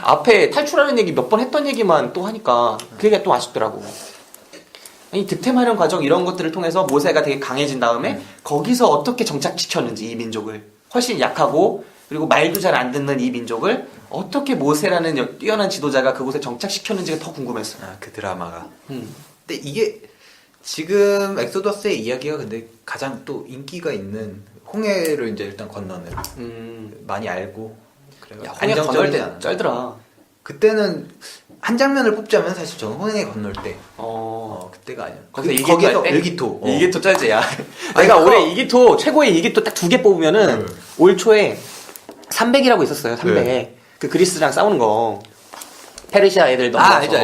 앞에 탈출하는 얘기 몇 번 했던 얘기만 또 하니까 그게 또 아쉽더라고. 아니 득템하는 과정 이런 것들을 통해서 모세가 되게 강해진 다음에 거기서 어떻게 정착시켰는지 이 민족을 훨씬 약하고 그리고 말도 잘 안 듣는 이 민족을 어떻게 모세라는 뛰어난 지도자가 그곳에 정착시켰는지가 더 궁금했어요. 그 드라마가. 근데 이게 지금 엑소더스의 이야기가 근데 가장 또 인기가 있는 홍해를 이제 일단 건너는 많이 알고 그래요. 홍해 건널 때 쩔더라. 그때는 한 장면을 뽑자면 사실 저는 홍해 건널 때 그때가 아니야. 거기서 일기토. 이기토 쩔지야. 내가 올해 이기토 최고의 이기토 딱 2개 뽑으면은 올 초에 300이라고 있었어요. 300. 네. 그 그리스랑 싸우는 거. 페르시아 애들 넘어서 알죠.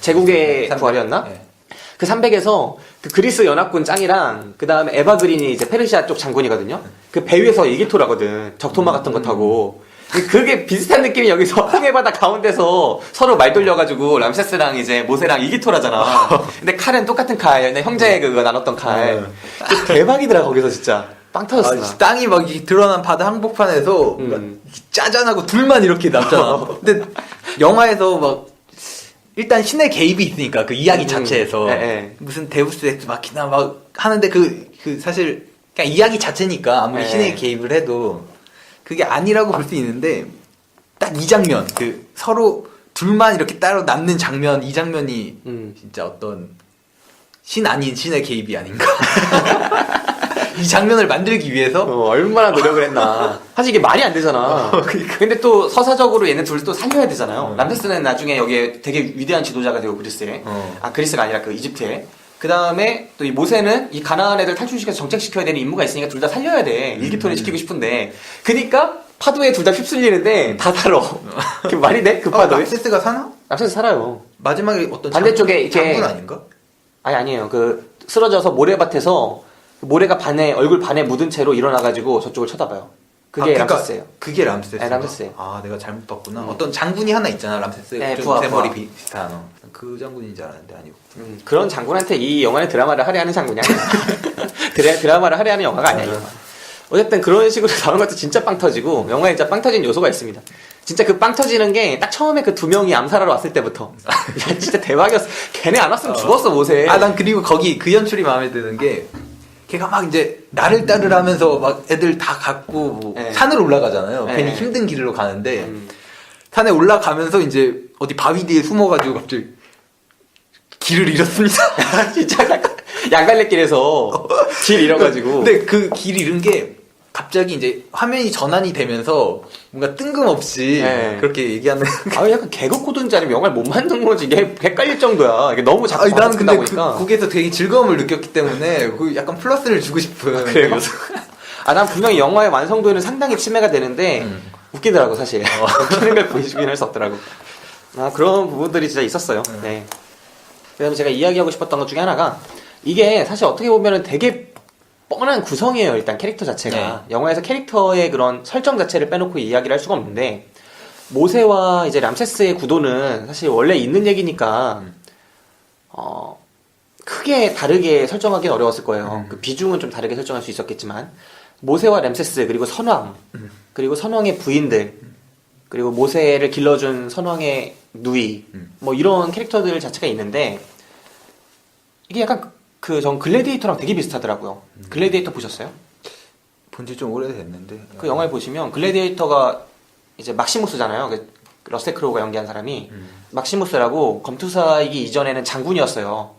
제국의 300. 부활이었나? 네. 그 300에서 그 그리스 연합군 짱이랑 그 다음에 에바 그린이 이제 페르시아 쪽 장군이거든요. 그 배 위에서 이기토라거든. 적토마 같은 거 타고. 그게 비슷한 느낌이 여기서 홍해바다 가운데서 서로 말 돌려가지고 람세스랑 이제 모세랑 이기토라잖아. 근데 칼은 똑같은 칼. 형제 그거 나눴던 칼. 대박이더라 거기서 진짜. 빵 터졌어. 땅이 막 드러난 바다 한복판에서 막 짜잔하고 둘만 이렇게 남잖아. 근데 영화에서 막 일단 신의 개입이 있으니까 그 이야기 자체에서 무슨 데우스 엑스 마키나 막 하는데 그 사실 그냥 이야기 자체니까 아무리 신의 개입을 해도 그게 아니라고 볼 수 있는데 딱 이 장면 그 서로 둘만 이렇게 따로 남는 장면, 이 장면이 진짜 어떤 신 아닌 신의 개입이 아닌가. 이 장면을 만들기 위해서 얼마나 노력을 했나. 사실 이게 말이 안 되잖아. 근데 또 서사적으로 얘네 둘을 또 살려야 되잖아요. 람세스는 나중에 여기에 되게 위대한 지도자가 되고 그리스에. 아, 그리스가 아니라 그 이집트에. 그 다음에 또 이 모세는 이 가나안 애들 탈출시켜서 정착시켜야 되는 임무가 있으니까 둘 다 살려야 돼. 일기토를 시키고 싶은데. 그니까 파도에 둘 다 휩쓸리는데 다 살아. 그 말이 돼? 그 파도에? 람세스가 사나? 람세스 살아요. 마지막에 어떤 반대쪽에 이렇게- 장군 아닌가? 아니에요. 그 쓰러져서 모래밭에서 모래가 얼굴 반에 묻은 채로 일어나가지고 저쪽을 쳐다봐요. 그게 그러니까 람세스예요. 그게 람세스. 네, 람세스예요. 아, 내가 잘못 봤구나. 어떤 장군이 하나 있잖아, 람세스. 네, 좀 부하, 대머리 부하. 비슷한. 그 장군인 줄 알았는데 아니고. 그런 장군한테 이 영화는 드라마를 할애하는 장군이 아니야. 드라마를 할애하는 영화가 아니야. 이 영화. 어쨌든 그런 식으로 나오는 것도 진짜 빵 터지고 영화에 진짜 빵 터진 요소가 있습니다. 진짜 그 빵 터지는 게 딱 처음에 그 두 명이 암살하러 왔을 때부터 야, 진짜 대박이었어. 걔네 안 왔으면 죽었어 모세. 아, 난 그리고 거기 그 연출이 마음에 드는 게 걔가 막 이제 나를 따르라면서 막 애들 다 갖고 뭐 네. 산을 올라가잖아요. 네. 괜히 힘든 길로 가는데 산에 올라가면서 이제 어디 바위 뒤에 숨어가지고 갑자기 길을 잃었습니다. 진짜 양갈래길에서 길 잃어가지고. 근데 그 길 잃은 게 갑자기 이제 화면이 전환이 되면서 뭔가 뜬금없이 네. 그렇게 얘기하는. 아, 약간 개그 코드인지 아니면 영화를 못 만든 건지 이게 헷갈릴 정도야. 이게 너무 자꾸 아니, 나는 근데 보니까. 거기에서 되게 즐거움을 느꼈기 때문에 그 약간 플러스를 주고 싶은. 그래요? 요소. 아, 난 분명히 영화의 완성도에는 상당히 침해가 되는데 웃기더라고 사실. 웃기는 걸 보여주긴 할 수 없더라고. 아, 그런 부분들이 진짜 있었어요. 네. 그다음에 제가 이야기하고 싶었던 것 중에 하나가 이게 사실 어떻게 보면은 되게 뻔한 구성이에요. 일단 캐릭터 자체가 네. 영화에서 캐릭터의 그런 설정 자체를 빼놓고 이야기를 할 수가 없는데 모세와 이제 람세스의 구도는 사실 원래 있는 얘기니까 크게 다르게 설정하기는 어려웠을 거예요. 그 비중은 좀 다르게 설정할 수 있었겠지만 모세와 람세스 그리고 선왕 그리고 선왕의 부인들 그리고 모세를 길러준 선왕의 누이 뭐 이런 캐릭터들 자체가 있는데 이게 약간 전 글래디에이터랑 되게 비슷하더라고요. 글래디에이터 보셨어요? 본지 좀 오래됐는데. 그 영화를 보시면 글래디에이터가 이제 막시무스잖아요. 그 러셀 크로우가 연기한 사람이 막시무스라고 검투사이기 이전에는 장군이었어요.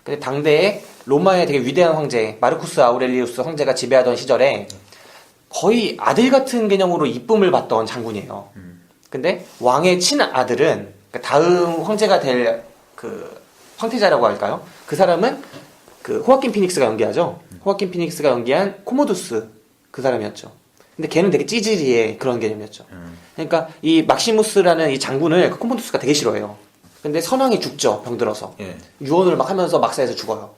근데 당대에 로마의 되게 위대한 황제 마르쿠스 아우렐리우스 황제가 지배하던 시절에 거의 아들 같은 개념으로 이쁨을 받던 장군이에요. 근데 왕의 친아들은 다음 황제가 될 그 황태자라고 할까요? 그 사람은 그 호아킨 피닉스가 연기하죠. 호아킨 피닉스가 연기한 코모두스 그 사람이었죠. 근데 걔는 되게 찌질이의 그런 개념이었죠. 그러니까 이 막시무스라는 이 장군을 그 코모두스가 되게 싫어해요. 근데 선왕이 죽죠. 병들어서. 예. 유언을 막 하면서 막사에서 죽어요.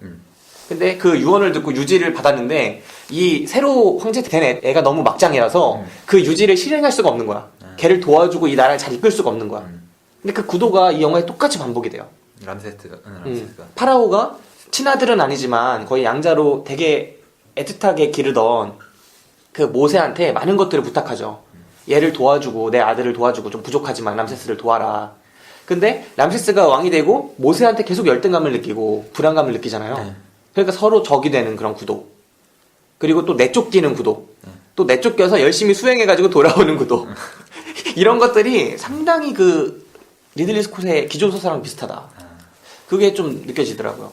근데 그 유언을 듣고 유지를 받았는데 이 새로 황제 된 애가 너무 막장이라서 그 유지를 실행할 수가 없는 거야. 걔를 도와주고 이 나라를 잘 이끌 수가 없는 거야. 근데 그 구도가 이 영화에 똑같이 반복이 돼요. 람세스가. 파라오가 친아들은 아니지만 거의 양자로 되게 애틋하게 기르던 그 모세한테 많은 것들을 부탁하죠. 얘를 도와주고 내 아들을 도와주고 좀 부족하지만 람세스를 도와라. 근데 람세스가 왕이 되고 모세한테 계속 열등감을 느끼고 불안감을 느끼잖아요. 그러니까 서로 적이 되는 그런 구도. 그리고 또 내쫓기는 구도. 또 내쫓겨서 열심히 수행해가지고 돌아오는 구도. 이런 것들이 상당히 그 리들리 스콧의 기존 소설랑 비슷하다. 그게 좀 느껴지더라고요.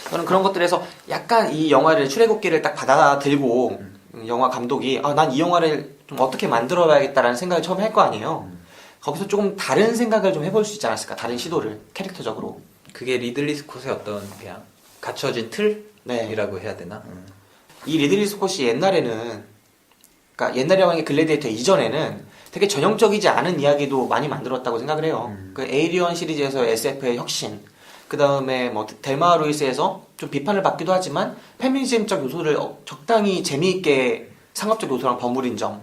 저는 그런 것들에서 약간 이 영화를 출애굽기를 딱 받아들고 영화 감독이 난 이 영화를 좀 어떻게 만들어야겠다라는 생각을 처음에 할 거 아니에요. 거기서 조금 다른 생각을 좀 해볼 수 있지 않았을까. 다른 시도를 캐릭터적으로. 그게 리들리 스콧의 어떤 그냥 갖춰진 틀이라고 해야 되나? 이 리들리 스콧이 옛날에는 그러니까 옛날 영화의 글래디에이터 이전에는 되게 전형적이지 않은 이야기도 많이 만들었다고 생각을 해요. 그 에이리언 시리즈에서 SF의 혁신, 그 다음에 뭐 델마 루이스에서 좀 비판을 받기도 하지만 페미니즘적 요소를 적당히 재미있게 상업적 요소랑 버무린 점.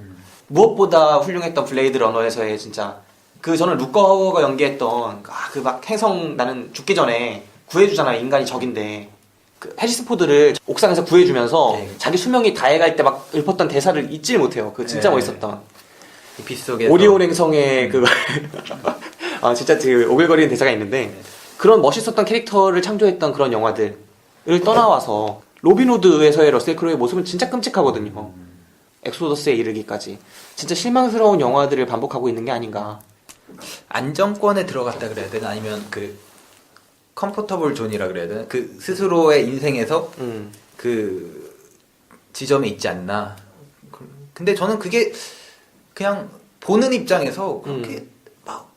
무엇보다 훌륭했던 블레이드 러너에서의 진짜 저는 루커 하워가 연기했던 그 막 행성 나는 죽기 전에 구해주잖아요. 인간이 적인데 그 해리스 포드를 옥상에서 구해주면서 자기 수명이 다해갈 때 막 읊었던 대사를 잊질 못해요. 그 진짜 멋있었던. 이 빗속에 오리온 행성의 그거 진짜 그 오글거리는 대사가 있는데 그런 멋있었던 캐릭터를 창조했던 그런 영화들을 떠나와서 로빈후드에서의 러셀 크로우의 모습은 진짜 끔찍하거든요. 엑소더스에 이르기까지 진짜 실망스러운 영화들을 반복하고 있는 게 아닌가. 안정권에 들어갔다 그래야 되나 아니면 그 컴포터블 존이라 그래야 되나 그 스스로의 인생에서 그 지점에 있지 않나. 근데 저는 그게 그냥 보는 입장에서 그렇게 막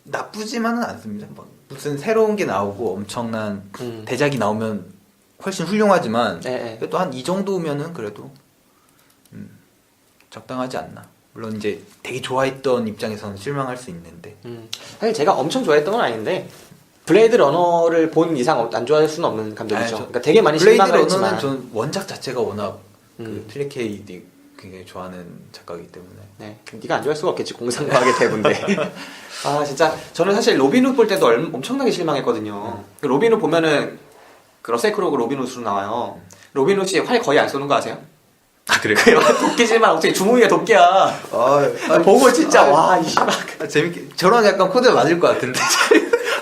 나쁘지만은 않습니다. 막 무슨 새로운 게 나오고 엄청난 대작이 나오면 훨씬 훌륭하지만 또 한 이 정도면은 그래도 적당하지 않나. 물론 이제 되게 좋아했던 입장에서는 실망할 수 있는데 사실 제가 엄청 좋아했던 건 아닌데 블레이드 러너를 본 이상 안 좋아할 수는 없는 감독이죠. 그러니까 되게 많이 블레이드 실망을 러너는 했지만 전 원작 자체가 워낙 그 틸리 케이디 굉장히 좋아하는 작가이기 때문에 네, 네가 안 좋아할 수가 없겠지. 공상과학의 대부인데. 아 진짜 저는 사실 로빈 훗 볼 때도 엄청나게 실망했거든요. 로빈 훗 보면은 그 러셀 크로우가 로빈 훗으로 나와요. 로빈 훗이 활 거의 안 쏘는 거 아세요? 아 그래요? 그 영화 도끼지만 어떻게 주몽이가 도끼야. 보고 진짜 와 이 씨발. 재밌게 저런 약간 코드 맞을 것 같은데.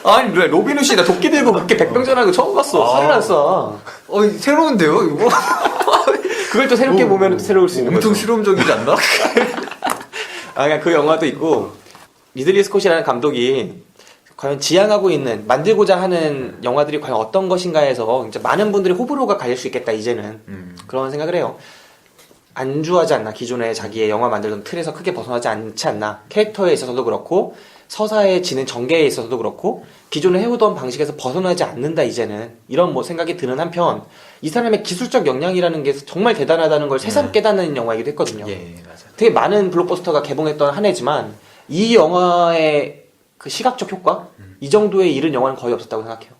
아니 로빈 훗이 나 도끼 들고 그렇게 백병전하는 거 처음 봤어. 화를 안 쏴. 새로운데요 이거? 그걸 또 새롭게 보면 새로울 수 있는 엄청 거죠. 실험적이지 않나? 아, 그냥 그 영화도 있고 리들리 스콧이라는 감독이 과연 지향하고 있는 만들고자 하는 영화들이 과연 어떤 것인가 해서 이제 많은 분들이 호불호가 갈릴 수 있겠다 이제는 그런 생각을 해요. 안주하지 않나 기존의 자기의 영화 만들던 틀에서 크게 벗어나지 않지 않나 캐릭터에 있어서도 그렇고 서사에 지는 전개에 있어서도 그렇고 기존에 해오던 방식에서 벗어나지 않는다 이제는 이런 뭐 생각이 드는 한편 이 사람의 기술적 역량이라는 게 정말 대단하다는 걸 새삼 깨닫는 영화이기도 했거든요. 예, 맞아요. 되게 많은 블록버스터가 개봉했던 한 해지만 이 영화의 그 시각적 효과 이 정도에 이른 영화는 거의 없었다고 생각해요.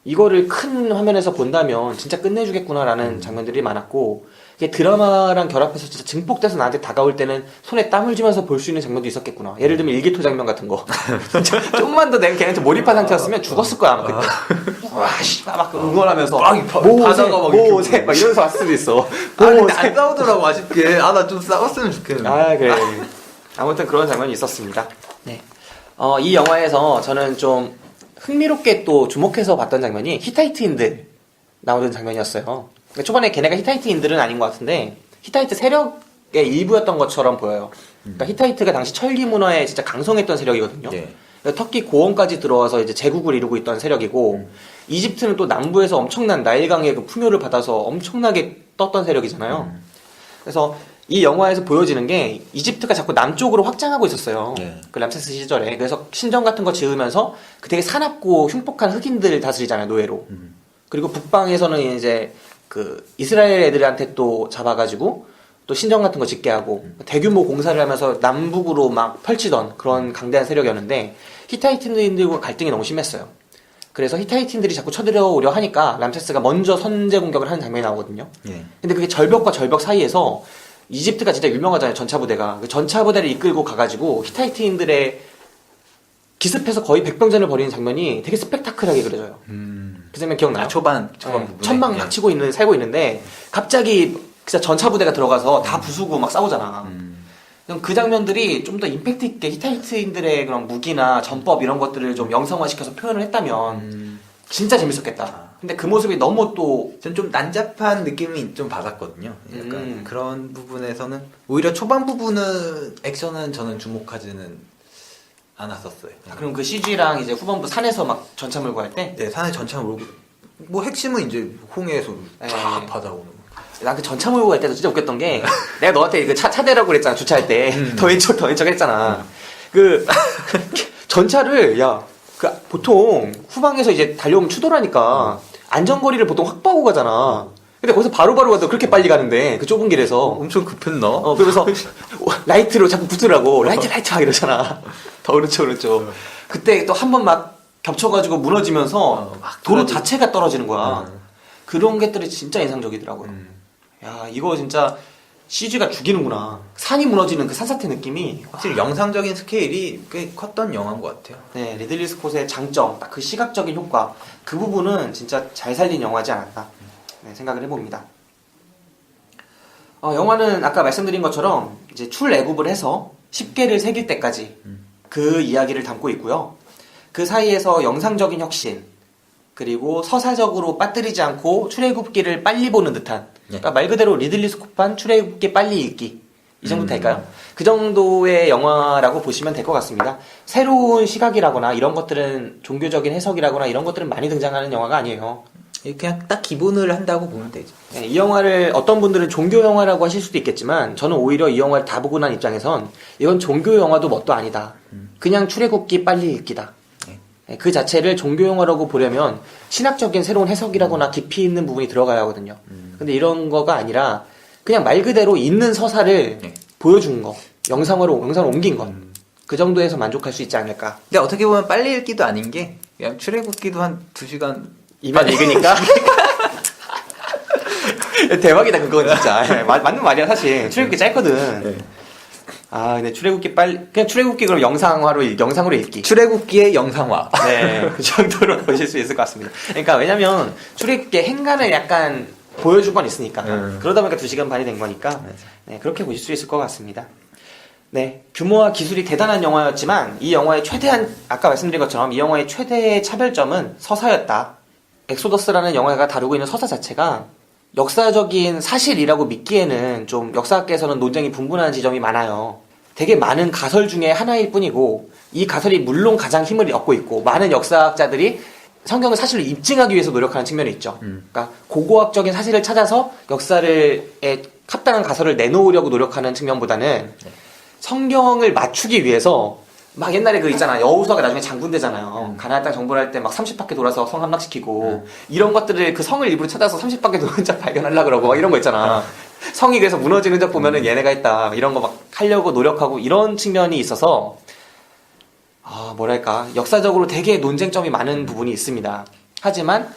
이거를 큰 화면에서 본다면 진짜 끝내주겠구나라는 장면들이 많았고 이게 드라마랑 결합해서 진짜 증폭돼서 나한테 다가올 때는 손에 땀 흘리면서 볼 수 있는 장면도 있었겠구나. 예를 들면 일기토 장면 같은 거. 진짜 좀만 더 내가 걔한테 몰입한 상태였으면 죽었을 거야. 아마 그때. 와 씨발 막 응원하면서 바다가 막 이렇게 모세 막 이러면서 왔을 수도 있어. 근데 안 싸우더라고 아쉽게. 나 좀 싸웠으면 좋겠는데. 아 그래. 아무튼 그런 장면이 있었습니다. 네. 이 영화에서 저는 좀 흥미롭게 또 주목해서 봤던 장면이 히타이트인들 나오는 장면이었어요. 그러니까 초반에 걔네가 히타이트인들은 아닌 것 같은데 히타이트 세력의 일부였던 것처럼 보여요. 그러니까 히타이트가 당시 철기 문화에 진짜 강성했던 세력이거든요. 네. 그러니까 터키 고원까지 들어와서 이제 제국을 이루고 있던 세력이고 이집트는 또 남부에서 엄청난 나일강의 그 풍요를 받아서 엄청나게 떴던 세력이잖아요. 그래서 이 영화에서 보여지는 게 이집트가 자꾸 남쪽으로 확장하고 있었어요. 네. 그 람세스 시절에. 그래서 신전 같은 거 지으면서 그 되게 사납고 흉폭한 흑인들 다스리잖아요, 노예로. 그리고 북방에서는 이제 그 이스라엘 애들한테 또 잡아가지고 또 신전 같은 거 짓게 하고 대규모 공사를 하면서 남북으로 막 펼치던 그런 강대한 세력이었는데 히타이트인들과 갈등이 너무 심했어요. 그래서 히타이트인들이 자꾸 쳐들어오려 하니까 람세스가 먼저 선제 공격을 하는 장면이 나오거든요. 예. 근데 그게 절벽과 절벽 사이에서 이집트가 진짜 유명하잖아요. 전차부대가. 그 전차부대를 이끌고 가가지고 히타이트인들의 기습해서 거의 백병전을 벌이는 장면이 되게 스펙타클하게 그려져요. 그 장면 기억나요? 초반 네. 부분에. 천막 막 치고 살고 있는데 갑자기 진짜 전차부대가 들어가서 다 부수고 막 싸우잖아. 그 장면들이 좀 더 임팩트 있게 히타이트인들의 그런 무기나 전법 이런 것들을 좀 영상화시켜서 표현을 했다면 진짜 재밌었겠다. 근데 그 모습이 너무 또 전 좀 난잡한 느낌이 좀 받았거든요. 약간 그런 부분에서는 오히려 초반 부분은 액션은 저는 주목하지는 않았었어요. 그럼 그 CG랑 이제 후반부 산에서 막 전차 몰고 할 때? 네, 산에 전차 몰고 뭐 핵심은 이제 홍해에서 쫙 네. 바다 오는 거. 난 그 전차 몰고 갈 때도 진짜 웃겼던 게 내가 너한테 그 차대라고 그랬잖아 주차할 때 더 왼쪽 했잖아. 그 전차를 그 보통 후방에서 이제 달려오면 추돌하니까 안전거리를 보통 확보하고 가잖아. 근데 거기서 바로바로 가도 그렇게 빨리 가는데 그 좁은 길에서 엄청 급했나? 그러면서 라이트로 자꾸 붙으라고 라이트 막 이러잖아. 더 오른쪽 그때 또 한 번 막 겹쳐가지고 무너지면서 막 도로 자체가 떨어지는 거야. 그런 것들이 진짜 인상적이더라고요. 야 이거 진짜 CG가 죽이는구나. 산이 무너지는 그 산사태 느낌이 확실히 영상적인 스케일이 꽤 컸던 영화인 것 같아요. 네, 리들리 스콧의 장점, 딱 그 시각적인 효과, 그 부분은 진짜 잘 살린 영화지 않았나 생각을 해봅니다. 영화는 아까 말씀드린 것처럼 이제 출애굽을 해서 10개를 새길 때까지 그 이야기를 담고 있고요. 그 사이에서 영상적인 혁신, 그리고 서사적으로 빠뜨리지 않고 출애굽기를 빨리 보는 듯한, 그러니까 말 그대로 리들리 스콧판 출애굽기 빨리 읽기 이 정도 될까요? 그 정도의 영화라고 보시면 될 것 같습니다. 새로운 시각이라거나 이런 것들은 종교적인 해석이라거나 이런 것들은 많이 등장하는 영화가 아니에요. 그냥 딱 기본을 한다고 보면 되죠. 네, 이 영화를 어떤 분들은 종교 영화라고 하실 수도 있겠지만 저는 오히려 이 영화를 다 보고 난 입장에선 이건 종교 영화도 뭣도 아니다. 그냥 출애굽기 빨리 읽기다. 네, 그 자체를 종교 영화라고 보려면 신학적인 새로운 해석이라거나 깊이 있는 부분이 들어가야 하거든요. 근데 이런 거가 아니라 그냥 말 그대로 있는 서사를 네. 보여준 거, 영상으로 옮긴 것. 그 정도에서 만족할 수 있지 않을까. 근데 어떻게 보면 빨리 읽기도 아닌 게 그냥 출애굽기도 한 2시간 이만 읽으니까. 대박이다 그건 진짜. 맞는 말이야 사실. 출애굽기 짧거든. 네. 아 근데 출애굽기 그냥 출애굽기 그럼 영상으로 읽기. 출애굽기의 영상화. 네, 그 정도로 보실 수 있을 것 같습니다. 그러니까 왜냐면 출애굽기의 행간을 약간 보여준 건 있으니까. 그러다 보니까 2시간 반이 된 거니까. 네, 그렇게 보실 수 있을 것 같습니다. 네, 규모와 기술이 대단한 영화였지만 이 영화의 최대한 아까 말씀드린 것처럼 이 영화의 최대의 차별점은 서사였다. 엑소더스라는 영화가 다루고 있는 서사 자체가 역사적인 사실이라고 믿기에는 좀 역사학계에서는 논쟁이 분분한 지점이 많아요. 되게 많은 가설 중에 하나일 뿐이고 이 가설이 물론 가장 힘을 얻고 있고 많은 역사학자들이 성경을 사실로 입증하기 위해서 노력하는 측면이 있죠. 그러니까 고고학적인 사실을 찾아서 역사에 합당한 가설을 내놓으려고 노력하는 측면보다는 성경을 맞추기 위해서 막 옛날에 그 있잖아 여호수아가 나중에 장군 되잖아요. 가나안 땅 정벌할 때 막 30바퀴 돌아서 성 함락시키고 이런 것들을 그 성을 일부러 찾아서 30바퀴 도는 적 발견하려고 그러고 막 이런 거 있잖아. 성이 그래서 무너지는 적 보면은 얘네가 있다 이런 거 막 하려고 노력하고 이런 측면이 있어서 뭐랄까 역사적으로 되게 논쟁점이 많은 부분이 있습니다. 하지만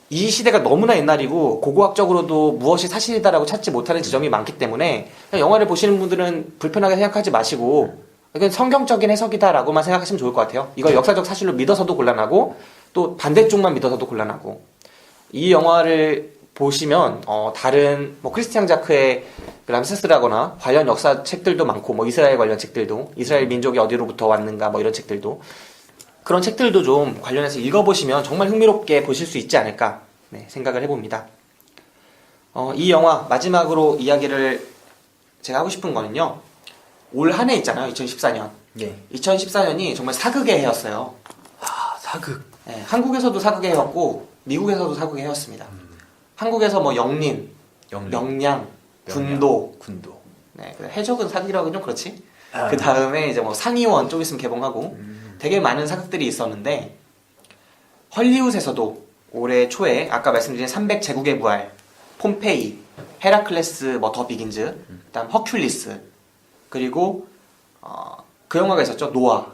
이 시대가 너무나 옛날이고 고고학적으로도 무엇이 사실이다라고 찾지 못하는 지점이 많기 때문에 그냥 영화를 보시는 분들은 불편하게 생각하지 마시고 이건 성경적인 해석이다라고만 생각하시면 좋을 것 같아요. 이걸 역사적 사실로 믿어서도 곤란하고 또 반대쪽만 믿어서도 곤란하고 이 영화를 보시면 다른 뭐 크리스티앙 자크의 람세스라거나 관련 역사 책들도 많고 뭐 이스라엘 관련 책들도 이스라엘 민족이 어디로부터 왔는가 뭐 이런 책들도 그런 책들도 좀 관련해서 읽어보시면 정말 흥미롭게 보실 수 있지 않을까 생각을 해봅니다. 이 영화 마지막으로 이야기를 제가 하고 싶은 거는요. 올 한 해 있잖아요. 2014년. 네. 2014년이 정말 사극의 해였어요. 사극. 네, 한국에서도 사극의 해였고 미국에서도 사극의 해였습니다. 한국에서 뭐 영린, 명량, 군도. 네, 해적은 사극이라고 좀 그렇지. 그 다음에 이제 뭐 상의원 좀 있으면 개봉하고 되게 많은 사극들이 있었는데 헐리우드에서도 올해 초에 아까 말씀드린 300제국의 부활, 폼페이, 헤라클레스 뭐 더 비긴즈, 그다음 허큘리스 그리고 그 영화가 있었죠. 노아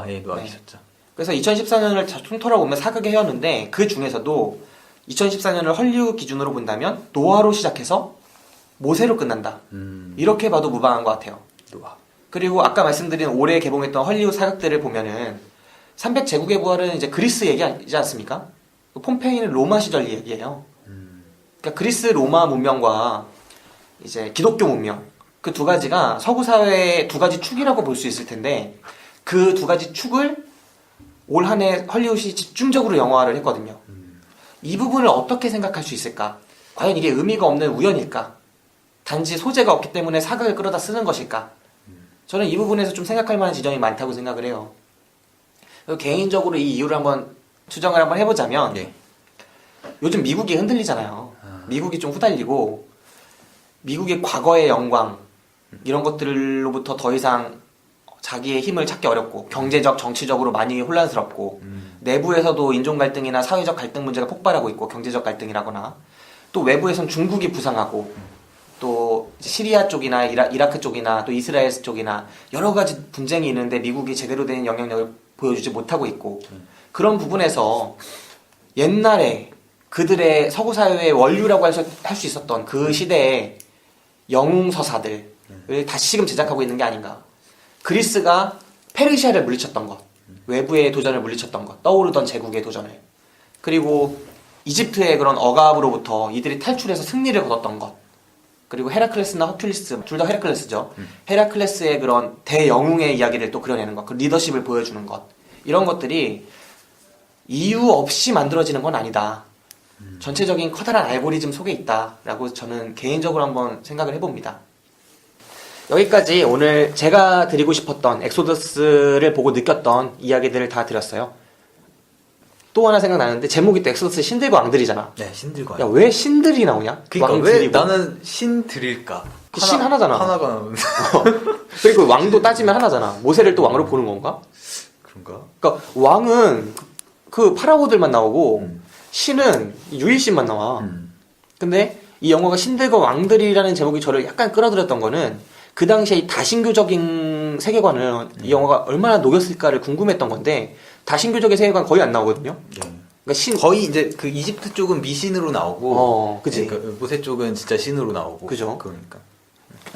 네. 있었죠. 그래서 2014년을 통틀어보면 사극의 해였는데 그 중에서도 2014년을 헐리우드 기준으로 본다면 노아로 시작해서 모세로 끝난다. 이렇게 봐도 무방한 것 같아요. 노아. 그리고 아까 말씀드린 올해 개봉했던 헐리우드 사극들을 보면은 300제국의 부활은 이제 그리스 얘기하지 않습니까? 폼페이는 로마 시절 얘기예요. 그러니까 그리스 로마 문명과 이제 기독교 문명 그 두 가지가 서구 사회의 두 가지 축이라고 볼 수 있을 텐데 그 두 가지 축을 올 한 해 헐리우드이 집중적으로 영화를 했거든요. 이 부분을 어떻게 생각할 수 있을까? 과연 이게 의미가 없는 우연일까? 단지 소재가 없기 때문에 사극을 끌어다 쓰는 것일까? 저는 이 부분에서 좀 생각할 만한 지점이 많다고 생각을 해요. 개인적으로 이 이유를 한번 추정을 한번 해보자면 요즘 미국이 흔들리잖아요. 미국이 좀 후달리고 미국의 과거의 영광 이런 것들로부터 더 이상 자기의 힘을 찾기 어렵고 경제적, 정치적으로 많이 혼란스럽고 내부에서도 인종 갈등이나 사회적 갈등 문제가 폭발하고 있고 경제적 갈등이라거나 또 외부에선 중국이 부상하고 또 시리아 쪽이나 이라크 쪽이나 또 이스라엘 쪽이나 여러 가지 분쟁이 있는데 미국이 제대로 된 영향력을 보여주지 못하고 있고 그런 부분에서 옛날에 그들의 서구 사회의 원류라고 할 수 있었던 그 시대의 영웅서사들을 다시금 제작하고 있는 게 아닌가. 그리스가 페르시아를 물리쳤던 것, 외부의 도전을 물리쳤던 것, 떠오르던 제국의 도전을, 그리고 이집트의 그런 억압으로부터 이들이 탈출해서 승리를 거뒀던 것, 그리고 헤라클레스나 허큘리스, 둘 다 헤라클레스죠. 헤라클레스의 그런 대영웅의 이야기를 또 그려내는 것, 그 리더십을 보여주는 것, 이런 것들이 이유 없이 만들어지는 건 아니다. 전체적인 커다란 알고리즘 속에 있다라고 저는 개인적으로 한번 생각을 해봅니다. 여기까지 오늘 제가 드리고 싶었던 엑소더스를 보고 느꼈던 이야기들을 다 드렸어요. 또 하나 생각나는데 제목이 또 엑소더스 신들과 왕들이잖아. 네, 신들과. 야, 왜 신들이 나오냐? 그러니까 왜 왕들이고. 나는 신들일까? 그 신 하나잖아. 하나가 나오는데. 그리고 왕도 따지면 하나잖아. 모세를 또 왕으로 보는 건가? 그런가? 그러니까 왕은 그 파라오들만 나오고 신은 유일신만 나와. 근데 이 영화가 신들과 왕들이라는 제목이 저를 약간 끌어들였던 거는 그 당시에 이 다신교적인 세계관을 이 영화가 얼마나 녹였을까를 궁금했던 건데 다신교적인 세계관 거의 안 나오거든요. 네. 그러니까 신 거의 이제 그 이집트 쪽은 미신으로 나오고, 그치. 그 모세 쪽은 진짜 신으로 나오고. 그죠. 그러니까.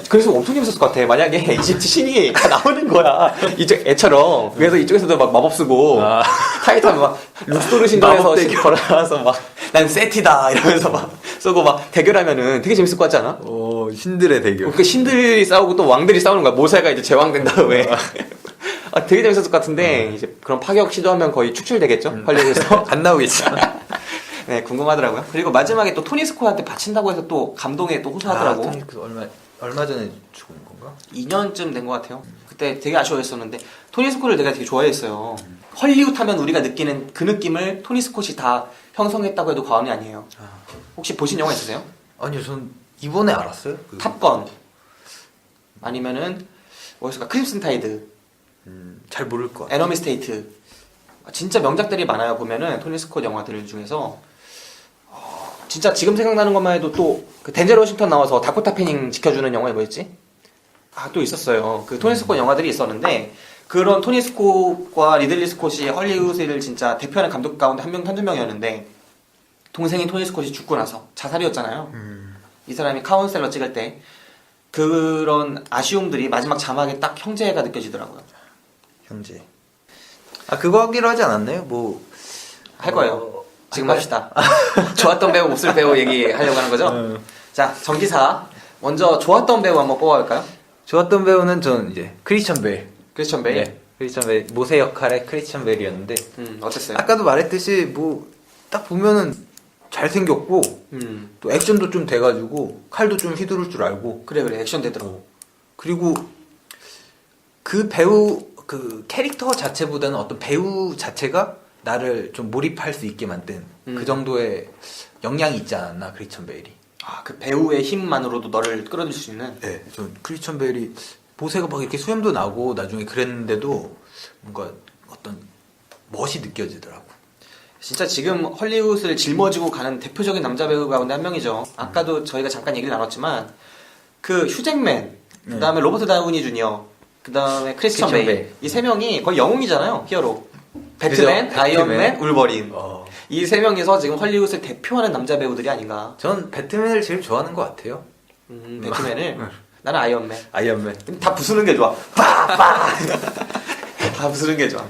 그래서 엄청 재밌었을 것 같아. 만약에 이집트 신이 다 나오는 거야. 이쪽 애처럼. 그래서 이쪽에서도 막 마법 쓰고 타이탄 막 룩소르 신전에서 마법 신 대결. 걸어가서 막 난 세티다 이러면서 막 쏘고 막 대결하면은 되게 재밌을 것 같지 않아? 신들의 대결. 그 신들이 싸우고 또 왕들이 싸우는 거야. 모세가 이제 제왕 된 다음에. 아, 되게 재밌었을 것 같은데 이제 그런 파격 시도하면 거의 축출되겠죠? 할리우드에서. 안 나오겠죠. 네, 궁금하더라고요. 그리고 마지막에 또 토니 스코한테 바친다고 해서 또 감동에 또 호소하더라고. 얼마 전에 죽은 건가? 2년쯤 된 것 같아요. 그때 되게 아쉬워했었는데 토니 스콧을 내가 되게 좋아했어요. 헐리우드 하면 우리가 느끼는 그 느낌을 토니 스콧이 다 형성했다고 해도 과언이 아니에요. 혹시 보신 영화 있으세요? 아니요, 전 이번에 알았어요. 탑건 아니면은 뭐였을까? 크림슨 타이드, 잘 모를 것 같아요. 에너미 스테이트. 진짜 명작들이 많아요. 보면은 토니 스콧 영화들 중에서 진짜 지금 생각나는 것만 해도 또 그 덴젤 워싱턴 나와서 다코타 패닝 지켜주는 영화에 뭐였지? 또 있었어요. 그 토니 스콧 영화들이 있었는데 그런 토니 스콧과 리들리 스콧이 헐리우드를 진짜 대표하는 감독 가운데 한두 명이었는데 동생인 토니 스콧이 죽고 나서 자살이었잖아요. 이 사람이 카운셀러 찍을 때 그런 아쉬움들이 마지막 자막에 딱 형제가 느껴지더라고요. 형제. 그거 하기로 하지 않았나요? 할 거예요. 지금 합시다. 좋았던 배우, 몹쓸 배우 얘기하려고 하는 거죠? 자, 전기사. 먼저 좋았던 배우 한번 뽑아볼까요? 좋았던 배우는 전 이제 크리스천 베일. 크리스천 베일. 네, 크리스천 베일. 모세 역할의 크리스천 베일이었는데 어땠어요? 아까도 말했듯이 딱 보면은 잘생겼고 또 액션도 좀 돼가지고 칼도 좀 휘두를 줄 알고 그래 액션 되더라고. 그리고 그 배우 그 캐릭터 자체보다는 어떤 배우 자체가 나를 좀 몰입할 수 있게 만든 그 정도의 역량이 있지 않았나 크리스천 베일이. 그 배우의 힘만으로도 너를 끌어들 수 있는. 네, 전 크리스천 베일이 모세가 막 이렇게 수염도 나고 나중에 그랬는데도 뭔가 어떤 멋이 느껴지더라고. 진짜 지금 헐리우드를 짊어지고 가는 대표적인 남자 배우 가운데 한 명이죠. 아까도 저희가 잠깐 얘기를 나눴지만 그 휴잭맨, 그 다음에 로버트 다우니 주니어, 그 다음에 크리스천 베일. 이 세 명이 거의 영웅이잖아요. 히어로. 배트맨, 그죠? 아이언맨, 울버린. 어. 이 세 명이서 지금 헐리우드를 대표하는 남자 배우들이 아닌가. 전 배트맨을 제일 좋아하는 것 같아요. 배트맨을. 나는 아이언맨. 아이언맨. 다 부수는 게 좋아. 빠! 다 부수는 게 좋아.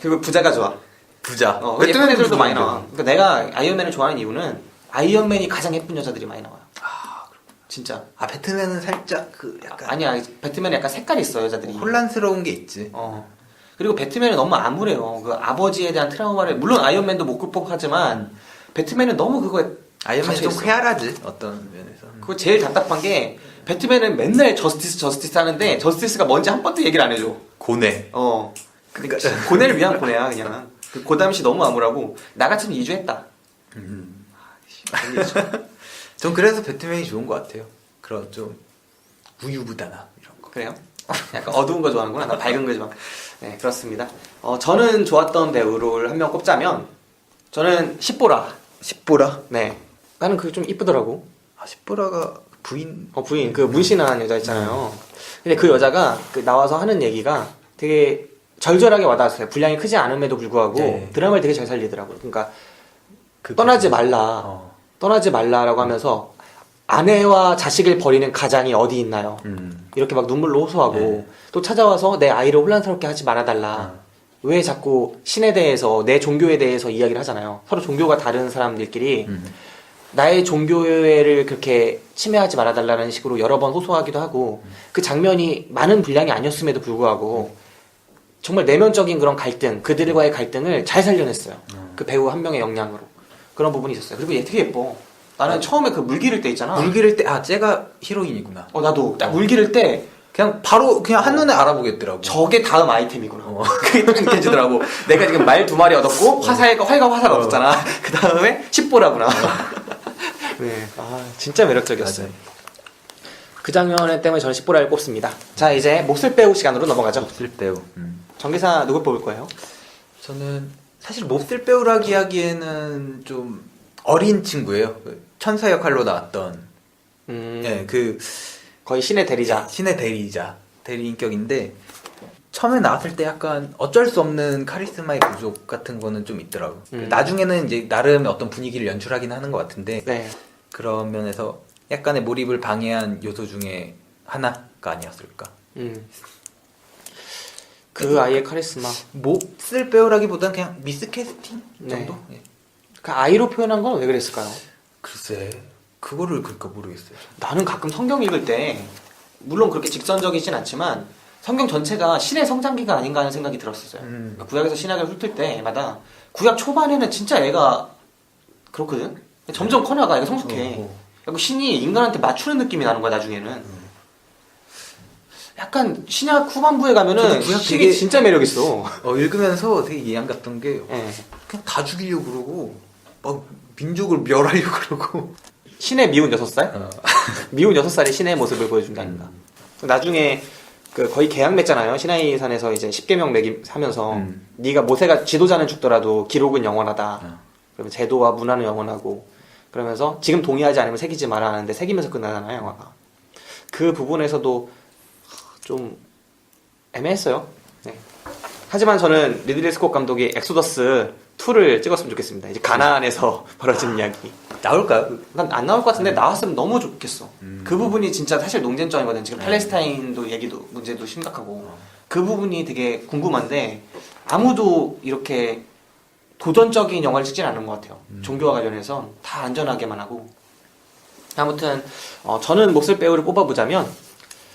그리고 부자가 좋아. 부자. 예쁜 애들도 많이 나와. 그러니까 내가 아이언맨을 좋아하는 이유는 아이언맨이 가장 예쁜 여자들이 많이 나와요. 진짜. 배트맨은 살짝 약간 아니야. 배트맨은 약간 색깔이 있어, 여자들이. 혼란스러운 게 있지. 그리고 배트맨은 너무 암울해요. 그 아버지에 대한 트라우마를, 물론 아이언맨도 못 극복하지만, 배트맨은 너무 그거에. 아이언맨이 좀 갇혀있어. 쾌활하지, 어떤 면에서. 그거 제일 답답한 게, 배트맨은 맨날 저스티스 하는데, 저스티스가 뭔지 한 번도 얘기를 안 해줘. 고뇌. 그러니까 고뇌를 위한 고뇌야, 그냥. 그 고담시 너무 암울하고, 나 같으면 이주했다. 전 그래서 배트맨이 좋은 것 같아요. 그런 좀 우유부단함 이런 거. 그래요? 약간 어두운 거 좋아하는구나. 나 밝은 거 좋아. 네, 그렇습니다. 저는 좋았던 배우를 한 명 꼽자면, 저는 십보라. 십보라? 네. 나는 그게 좀 이쁘더라고. 십보라가 부인? 부인. 그 문신한 여자 있잖아요. 근데 그 여자가 나와서 하는 얘기가 되게 절절하게 와닿았어요. 분량이 크지 않음에도 불구하고 네. 드라마를 되게 잘 살리더라고요. 그러니까 떠나지 말라. 떠나지 말라라고 하면서 아내와 자식을 버리는 가장이 어디 있나요? 이렇게 막 눈물로 호소하고 또 찾아와서 내 아이를 혼란스럽게 하지 말아달라. 왜 자꾸 신에 대해서 내 종교에 대해서 이야기를 하잖아요. 서로 종교가 다른 사람들끼리 나의 종교를 그렇게 침해하지 말아달라는 식으로 여러 번 호소하기도 하고 그 장면이 많은 분량이 아니었음에도 불구하고 정말 내면적인 그런 갈등, 그들과의 갈등을 잘 살려냈어요. 그 배우 한 명의 역량으로. 그런 부분이 있었어요. 그리고 얘 되게 예뻐. 나는 처음에 그 물 기를 때 있잖아. 물 기를 때, 쟤가 히로인이구나. 나도 딱 물 기를 때 그냥 바로 그냥 한눈에 알아보겠더라고. 저게 다음 아이템이구나. 그게 딱 느껴지더라고. 내가 지금 말 2마리 얻었고 활과 화살 얻었잖아. 그 다음에 10보라구나. 네, 진짜 매력적이었어요. 맞아요. 그 장면 때문에 저는 10보라를 꼽습니다. 자, 이제 몫을 빼고 시간으로 넘어가죠. 몹쓸 배우. 전기사 누굴 뽑을 거예요? 저는 사실 몹쓸 배우라기 하기에는 좀 어린 친구예요. 그 천사 역할로 나왔던 예, 그 거의 신의 대리자. 신의 대리 인격인데 처음에 나왔을 때 약간 어쩔 수 없는 카리스마의 부족 같은 거는 좀 있더라고. 나중에는 이제 나름의 어떤 분위기를 연출하긴 하는 것 같은데 네. 그런 면에서 약간의 몰입을 방해한 요소 중에 하나가 아니었을까. 그 아이의 카리스마. 몹쓸 배우라기보다는 그냥 미스캐스팅 정도? 네. 예. 그 아이로 표현한 건 왜 그랬을까요? 글쎄 그거를 그러니까 모르겠어요. 나는 가끔 성경 읽을 때 물론 그렇게 직선적이진 않지만 성경 전체가 신의 성장기가 아닌가 하는 생각이 들었었어요. 그러니까 구약에서 신약을 훑을 때마다 구약 초반에는 진짜 애가 그렇거든. 점점 커나가 애가 성숙해. 그리고 신이 인간한테 맞추는 느낌이 나는 거야 나중에는. 약간 신약 후반부에 가면은 저도 구약 신이 되게- 진짜 매력 있어. 읽으면서 되게 이해한 같던 게 예. 그냥 다 죽이려고 그러고 막 민족을 멸하려고 그러고 신의 미운 6살? 미운 6살이 신의 모습을 보여준다니까. 나중에 그 거의 계약 맺잖아요. 시나이 산에서 이제 10계명 하면서 네가 모세가 지도자는 죽더라도 기록은 영원하다. 그러면 제도와 문화는 영원하고 그러면서 지금 동의하지 않으면 새기지 마라 하는데 새기면서 끝나잖아요, 영화가. 그 부분에서도 좀 애매했어요. 네. 하지만 저는 리들리 스콧 감독이 엑소더스 2를 찍었으면 좋겠습니다. 이제 가나안에서 벌어진 이야기. 나올까요? 난 안 나올 것 같은데 나왔으면 너무 좋겠어. 그 부분이 진짜 사실 논쟁점이거든. 지금 팔레스타인도 얘기도 문제도 심각하고 그 부분이 되게 궁금한데 아무도 이렇게 도전적인 영화를 찍진 않은 것 같아요. 종교와 관련해서 다 안전하게만 하고. 아무튼 저는 몫을 배우를 뽑아보자면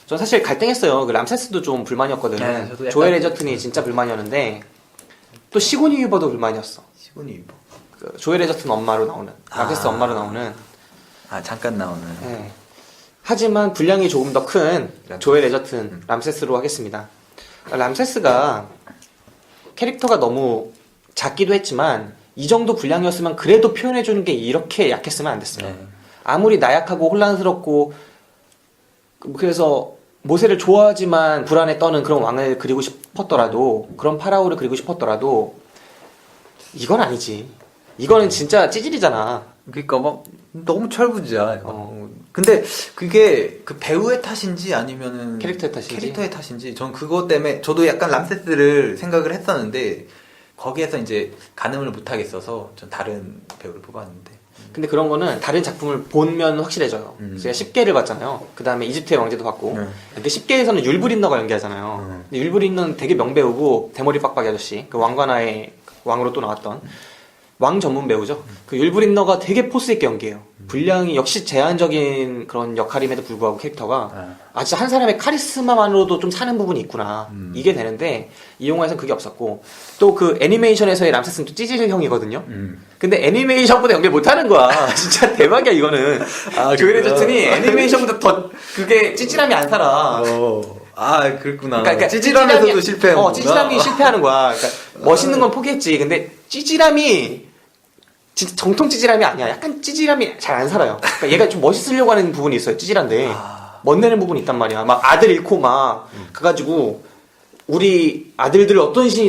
전 사실 갈등했어요. 그 람세스도 좀 불만이었거든. 네, 저도 약간- 조엘 에저튼이 진짜 불만이었는데 또 시고니 위버도 불만이었어. 시곤이 입어. 그 조엘 에저튼 엄마로 나오는 람세스 엄마로 나오는. 잠깐 나오는. 네. 하지만 분량이 조금 더 큰 조엘 에저튼 람세스로 하겠습니다. 람세스가 캐릭터가 너무 작기도 했지만 이 정도 분량이었으면 그래도 표현해주는 게 이렇게 약했으면 안 됐어요. 네. 아무리 나약하고 혼란스럽고 그래서 모세를 좋아하지만 불안에 떠는 그런 왕을 그리고 싶었더라도 그런 파라오를 그리고 싶었더라도 이건 아니지. 이거는 진짜 찌질이잖아. 그러니까 막 너무 철부지야. 근데 그게 그 배우의 탓인지 아니면은 캐릭터의 탓인지? 캐릭터의 탓인지 전 그것 때문에 저도 약간 람세스를 생각을 했었는데 거기에서 이제 가늠을 못 하겠어서 전 다른 배우를 뽑았는데. 근데 그런 거는 다른 작품을 보면 확실해져요. 제가 10개를 봤잖아요. 그 다음에 이집트의 왕제도 봤고. 근데 10개에서는 율브린너가 연기하잖아요. 근데 율브린너는 되게 명배우고 대머리 빡빡이 아저씨. 그 왕관화의 왕으로 또 나왔던 왕 전문 배우죠. 그 율브린너가 되게 포스 있게 연기해요. 분량이 역시 제한적인 그런 역할임에도 불구하고 캐릭터가 진짜 한 사람의 카리스마만으로도 좀 사는 부분이 있구나. 이게 되는데 이 영화에서는 그게 없었고 또 그 애니메이션에서의 람세스는 또 찌질형이거든요. 근데 애니메이션보다 연기 못하는 거야. 진짜 대박이야 이거는. 조엘 에저튼이 애니메이션보다 더 그게 찌질함이 안 살아. 그렇구나. 그러니까 찌질함에서도 실패하는 거구나. 찌질함이 실패하는 거야. 그러니까 멋있는 건 포기했지. 근데 찌질함이 진짜 정통 찌질함이 아니야. 약간 찌질함이 잘 안 살아요. 그러니까 얘가 좀 멋있으려고 하는 부분이 있어요. 찌질한데 멋내는 부분이 있단 말이야. 막 아들 잃고 막 가가지고 우리 아들들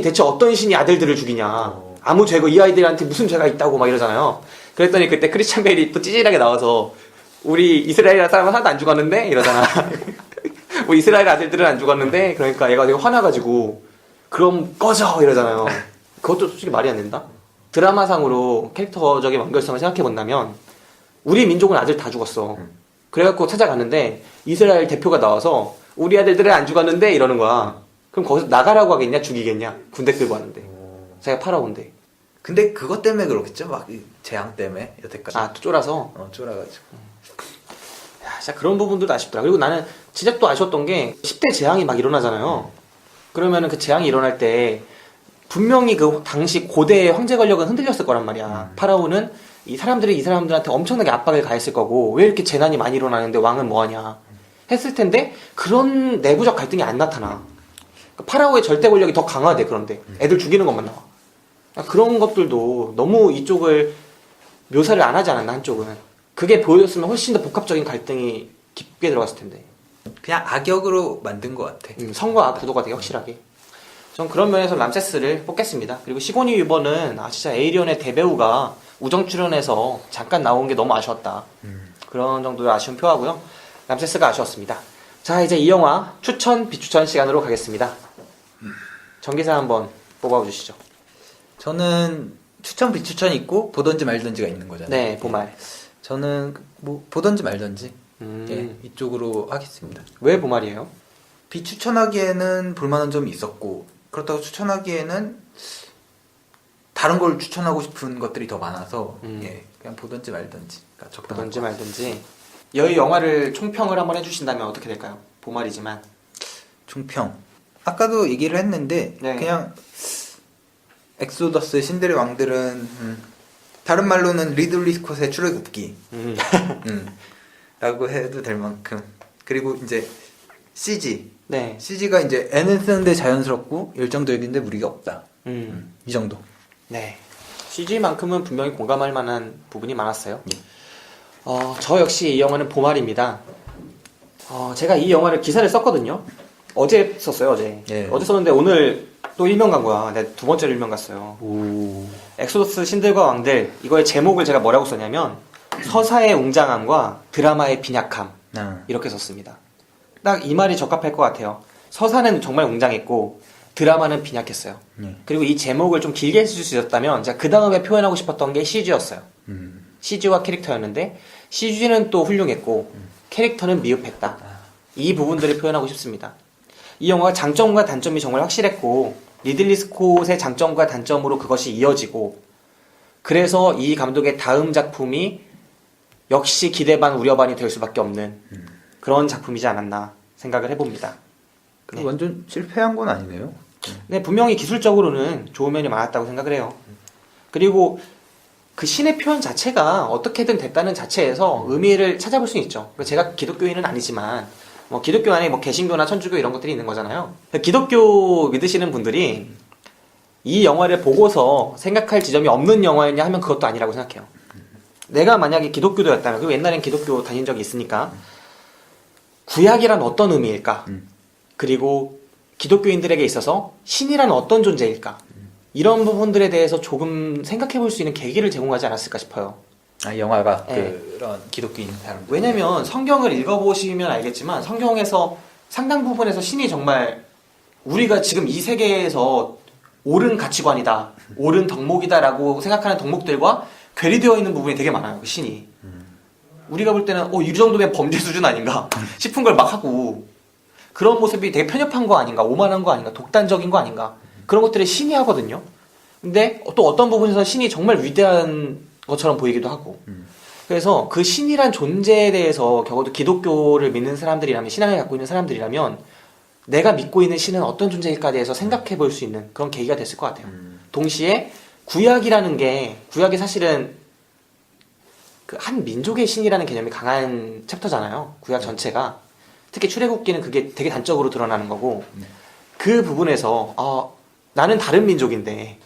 대체 어떤 신이 아들들을 죽이냐. 아무 죄가 이 아이들한테 무슨 죄가 있다고 막 이러잖아요. 그랬더니 그때 크리스찬 베일이 또 찌질하게 나와서 우리 이스라엘 사람은 하나도 안 죽었는데 이러잖아. 우리 이스라엘 아들들은 안 죽었는데 그러니까 얘가 되게 화나가지고 그럼 꺼져 이러잖아요. 그것도 솔직히 말이 안 된다. 드라마상으로 캐릭터적인 완결성을 생각해본다면 우리 민족은 아들 다 죽었어. 그래갖고 찾아갔는데 이스라엘 대표가 나와서 우리 아들들은 안 죽었는데 이러는 거야. 그럼 거기서 나가라고 하겠냐 죽이겠냐. 군대 끌고 왔는데 자기가 파라오인데. 근데 그것 때문에 그렇겠죠? 막 이 재앙 때문에 여태까지. 또 쫄아서. 쫄아가지고. 진짜 그런 부분들도 아쉽더라. 그리고 나는 진짜 또 아쉬웠던 게 10대 재앙이 막 일어나잖아요. 그러면은 그 재앙이 일어날 때 분명히 그 당시 고대의 황제 권력은 흔들렸을 거란 말이야. 파라오는 이 사람들한테 엄청나게 압박을 가했을 거고 왜 이렇게 재난이 많이 일어나는데 왕은 뭐하냐 했을 텐데 그런 내부적 갈등이 안 나타나. 그러니까 파라오의 절대 권력이 더 강하대. 그런데 애들 죽이는 것만 나와. 그런 것들도 너무 이쪽을 묘사를 안 하지 않았나, 한쪽은. 그게 보여줬으면 훨씬 더 복합적인 갈등이 깊게 들어갔을 텐데. 그냥 악역으로 만든 것 같아. 성과 구도가 되게 확실하게. 전 그런 면에서 람세스를 뽑겠습니다. 그리고 시고니 위버는 진짜 에이리언의 대배우가 우정 출연해서 잠깐 나온 게 너무 아쉬웠다. 그런 정도의 아쉬움 표하고요. 람세스가 아쉬웠습니다. 자, 이제 이 영화 추천, 비추천 시간으로 가겠습니다. 전기사 한번 뽑아주시죠. 저는 추천 비추천 있고 보던지 말던지가 있는 거잖아요. 네, 보말. 저는 뭐 보던지 말던지 예, 이쪽으로 하겠습니다. 왜 보말이에요? 비추천하기에는 볼만한 점이 있었고 그렇다고 추천하기에는 다른 걸 추천하고 싶은 것들이 더 많아서 예, 그냥 보던지 말던지가 적당한 보든지 것 말든지. 이 영화를 총평을 한번 해주신다면 어떻게 될까요? 보말이지만. 총평. 아까도 얘기를 했는데 네. 그냥 엑소더스 신들의 왕들은 다른 말로는 리들리 스콧의 출애굽기 라고 해도 될 만큼. 그리고 이제 CG. 네. CG가 이제 애는 쓰는데 자연스럽고 열정적인데 무리가 없다. 이 정도. 네. CG만큼은 분명히 공감할 만한 부분이 많았어요. 예. 저 역시 이 영화는 보말입니다. 제가 이 영화를 기사를 썼거든요. 어제 썼어요, 어제. 예. 어제 썼는데 오늘 또 일명 간 거야. 내가 두 번째로 일명 갔어요. 오. 엑소더스 신들과 왕들. 이거의 제목을 제가 뭐라고 썼냐면 서사의 웅장함과 드라마의 빈약함. 이렇게 썼습니다. 딱 이 말이 적합할 것 같아요. 서사는 정말 웅장했고 드라마는 빈약했어요. 그리고 이 제목을 좀 길게 쓸 수 있었다면 제가 그 다음에 표현하고 싶었던 게 CG였어요. CG와 캐릭터였는데 CG는 또 훌륭했고 캐릭터는 미흡했다. 이 부분들을 표현하고 싶습니다. 이 영화가 장점과 단점이 정말 확실했고 리들리 스콧의 장점과 단점으로 그것이 이어지고 그래서 이 감독의 다음 작품이 역시 기대 반 우려 반이 될 수밖에 없는 그런 작품이지 않았나 생각을 해봅니다. 네. 완전 실패한 건 아니네요. 네, 분명히 기술적으로는 좋은 면이 많았다고 생각을 해요. 그리고 그 신의 표현 자체가 어떻게든 됐다는 자체에서 의미를 찾아볼 수 있죠. 제가 기독교인은 아니지만 기독교 안에 개신교나 천주교 이런 것들이 있는 거잖아요. 기독교 믿으시는 분들이 이 영화를 보고서 생각할 지점이 없는 영화였냐 하면 그것도 아니라고 생각해요. 내가 만약에 기독교도였다면, 그리고 옛날엔 기독교 다닌 적이 있으니까 구약이란 어떤 의미일까? 그리고 기독교인들에게 있어서 신이란 어떤 존재일까? 이런 부분들에 대해서 조금 생각해 볼 수 있는 계기를 제공하지 않았을까 싶어요. 영화가 네. 그런 기독교인 사람들. 왜냐면 성경을 읽어보시면 알겠지만 성경에서 상당 부분에서 신이 정말 우리가 지금 이 세계에서 옳은 가치관이다, 옳은 덕목이다라고 생각하는 덕목들과 괴리되어 있는 부분이 되게 많아요. 그 신이. 우리가 볼 때는 이 정도면 범죄 수준 아닌가 싶은 걸 막 하고 그런 모습이 되게 편협한 거 아닌가, 오만한 거 아닌가, 독단적인 거 아닌가 그런 것들을 신이 하거든요. 근데 또 어떤 부분에서 신이 정말 위대한 것처럼 보이기도 하고 그래서 그 신이란 존재에 대해서 적어도 기독교를 믿는 사람들이라면, 신앙을 갖고 있는 사람들이라면 내가 믿고 있는 신은 어떤 존재일까에 대해서 생각해 볼 수 있는 그런 계기가 됐을 것 같아요. 동시에 구약이라는 게, 구약이 사실은 그 한 민족의 신이라는 개념이 강한 챕터잖아요. 구약 전체가. 특히 출애굽기는 그게 되게 단적으로 드러나는 거고 그 부분에서 나는 다른 민족인데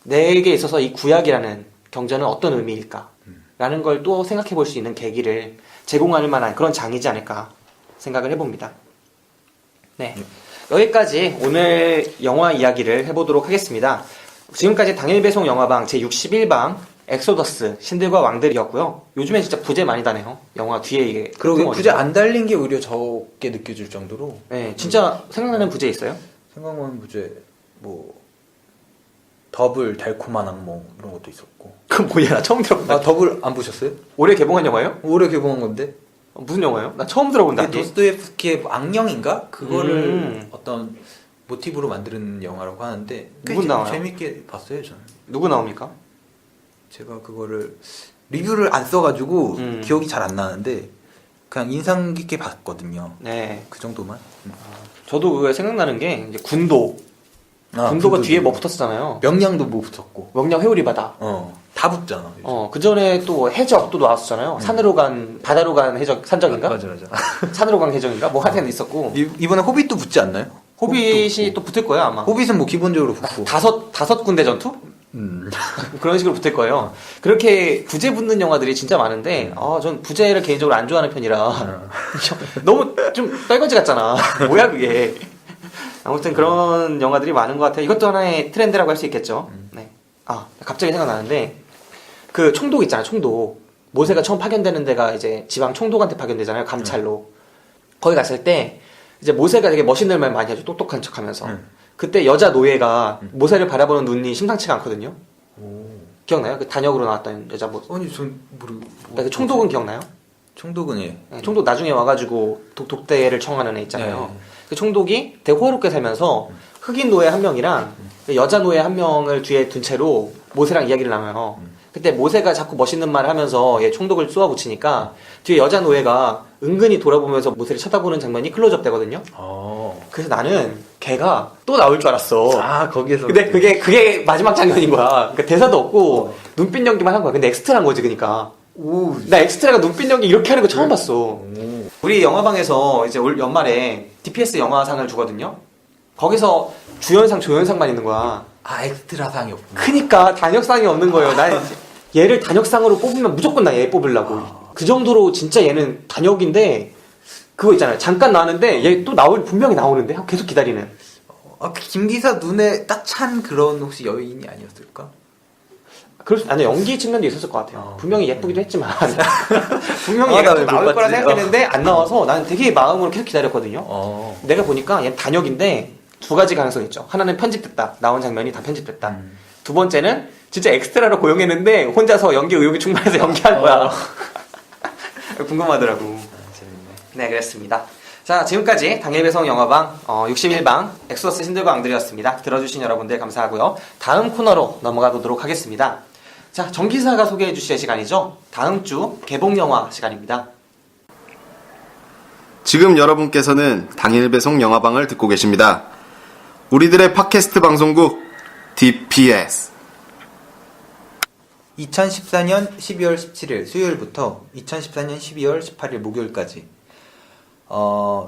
내게 있어서 이 구약이라는 경전은 어떤 의미일까? 라는 걸 또 생각해 볼 수 있는 계기를 제공할 만한 그런 장이지 않을까 생각을 해봅니다. 네. 여기까지 오늘 영화 이야기를 해보도록 하겠습니다. 지금까지 당일 배송 영화방 제61방 엑소더스 신들과 왕들이었고요. 요즘엔 진짜 부재 많이 다네요. 영화 뒤에 이게. 그러게 끄트머리가. 부재 안 달린 게 오히려 적게 느껴질 정도로. 네, 진짜 생각나는 부재 있어요? 생각나는 부재 뭐 더블 달콤한 악몽 이런 것도 있었고. 그건 뭐야? 나 처음 들어본다. 더블 안 보셨어요? 올해 개봉한 영화예요? 올해 개봉한 건데. 무슨 영화예요? 나 처음 들어본다. 이게 도스토옙스키의 악령인가? 그거를 음. 어떤 모티브로 만드는 영화라고 하는데 누군 나와요? 재밌게 봤어요 저는. 누구 나옵니까? 제가 그거를 리뷰를 안 써가지고 음. 기억이 잘 안 나는데 그냥 인상 깊게 봤거든요. 네. 그 정도만. 저도 그거 생각나는 게 이제 군도. 아, 군도가 군도도. 뒤에 뭐 붙었잖아요. 명량도 뭐 붙었고. 명량 회오리 바다. 다 붙잖아. 그 전에 또 해적도 나왔었잖아요. 산으로 간, 바다로 간 해적, 산적인가? 맞아. 산으로 간 해적인가? 뭐 하여튼 있었고. 이번에 호빗도 붙지 않나요? 호빗이 또 붙을 거예요, 아마. 호빗은 뭐 기본적으로 붙고. 다섯 군데 전투? 그런 식으로 붙을 거예요. 그렇게 부재 붙는 영화들이 진짜 많은데, 전 부재를 개인적으로 안 좋아하는 편이라. 너무 좀 떨거지 같잖아. 뭐야, 그게. 아무튼 그런 영화들이 많은 것 같아요. 이것도 하나의 트렌드라고 할 수 있겠죠. 네. 갑자기 생각나는데, 그 총독 있잖아요, 총독. 모세가 처음 파견되는 데가 이제 지방 총독한테 파견되잖아요, 감찰로. 거기 갔을 때, 이제 모세가 되게 멋있는 말 많이 하죠, 똑똑한 척 하면서. 그때 여자 노예가 모세를 바라보는 눈이 심상치가 않거든요. 기억나요? 그 단역으로 나왔던 여자 아니, 전 모르. 그 총독은 기억나요? 총독은 예. 네, 총독 나중에 와가지고 독대를 청하는 애 있잖아요. 네. 그 총독이 되게 호화롭게 살면서 흑인 노예 한 명이랑 여자 노예 한 명을 뒤에 둔 채로 모세랑 이야기를 나눠요. 그때 모세가 자꾸 멋있는 말을 하면서 얘 총독을 쏘아붙이니까 뒤에 여자 노예가 은근히 돌아보면서 모세를 쳐다보는 장면이 클로즈업 되거든요. 그래서 나는 걔가 또 나올 줄 알았어. 거기에서. 근데 그게 마지막 장면인 거야. 그러니까 대사도 없고 눈빛 연기만 한 거야. 근데 엑스트라인 거지, 그러니까. 나 엑스트라가 눈빛 연기 이렇게 하는 거 처음 봤어. 우리 영화방에서 이제 올 연말에 DPS 영화상을 주거든요. 거기서 주연상, 조연상만 있는 거야. 엑스트라상이 없구나. 크니까 단역상이 없는 거예요. 난 얘를 단역상으로 뽑으면 무조건 나 얘 뽑으려고. 그 정도로 진짜 얘는 단역인데 그거 있잖아요. 잠깐 나왔는데 얘 또 분명히 나오는데 하고 계속 기다리는. 김기사 눈에 딱 찬 그런 혹시 여인이 아니었을까? 아니 연기 측면도 있었을 것 같아요. 분명히 예쁘기도 했지만 분명히 얘가 나 또 왜 나올 못 거라 봤지? 생각했는데 안 나와서 나는 되게 마음으로 계속 기다렸거든요. 내가 보니까 얘는 단역인데 두 가지 가능성이 있죠. 하나는 편집됐다. 나온 장면이 다 편집됐다. 두 번째는 진짜 엑스트라로 고용했는데 혼자서 연기 의욕이 충만해서 연기한 거야. 궁금하더라고. 재밌네. 네, 그랬습니다. 자, 지금까지 당일배송 영화방 61방 엑소더스 신들과 앙들이었습니다. 들어주신 여러분들 감사하고요. 다음 코너로 넘어가 보도록 하겠습니다. 자, 정기사가 소개해 주실 시간이죠. 다음 주 개봉 영화 시간입니다. 지금 여러분께서는 당일 배송 영화방을 듣고 계십니다. 우리들의 팟캐스트 방송국 DPS 2014년 12월 17일 수요일부터 2014년 12월 18일 목요일까지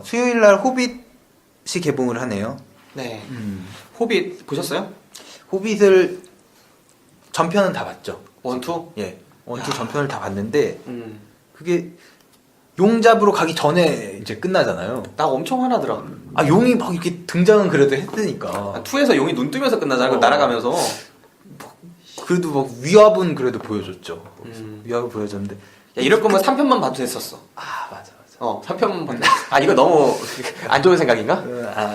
수요일날 호빗이 개봉을 하네요. 네. 호빗 보셨어요? 호빗을 전편은 다 봤죠. 원투? 예, 원투 전편을 다 봤는데 그게 용 잡으러 가기 전에 이제 끝나잖아요. 나 엄청 화나더라. 용이 막 이렇게 등장은 그래도 했으니까. 투에서 용이 눈 뜨면서 끝나잖아. 그 날아가면서. 그래도 막 위압은 그래도 보여줬죠. 위압을 보여줬는데. 야, 이럴 거면 3편만 봐도 됐었어. 맞아. 3편만 봤는데. 이거 너무 안 좋은 생각인가?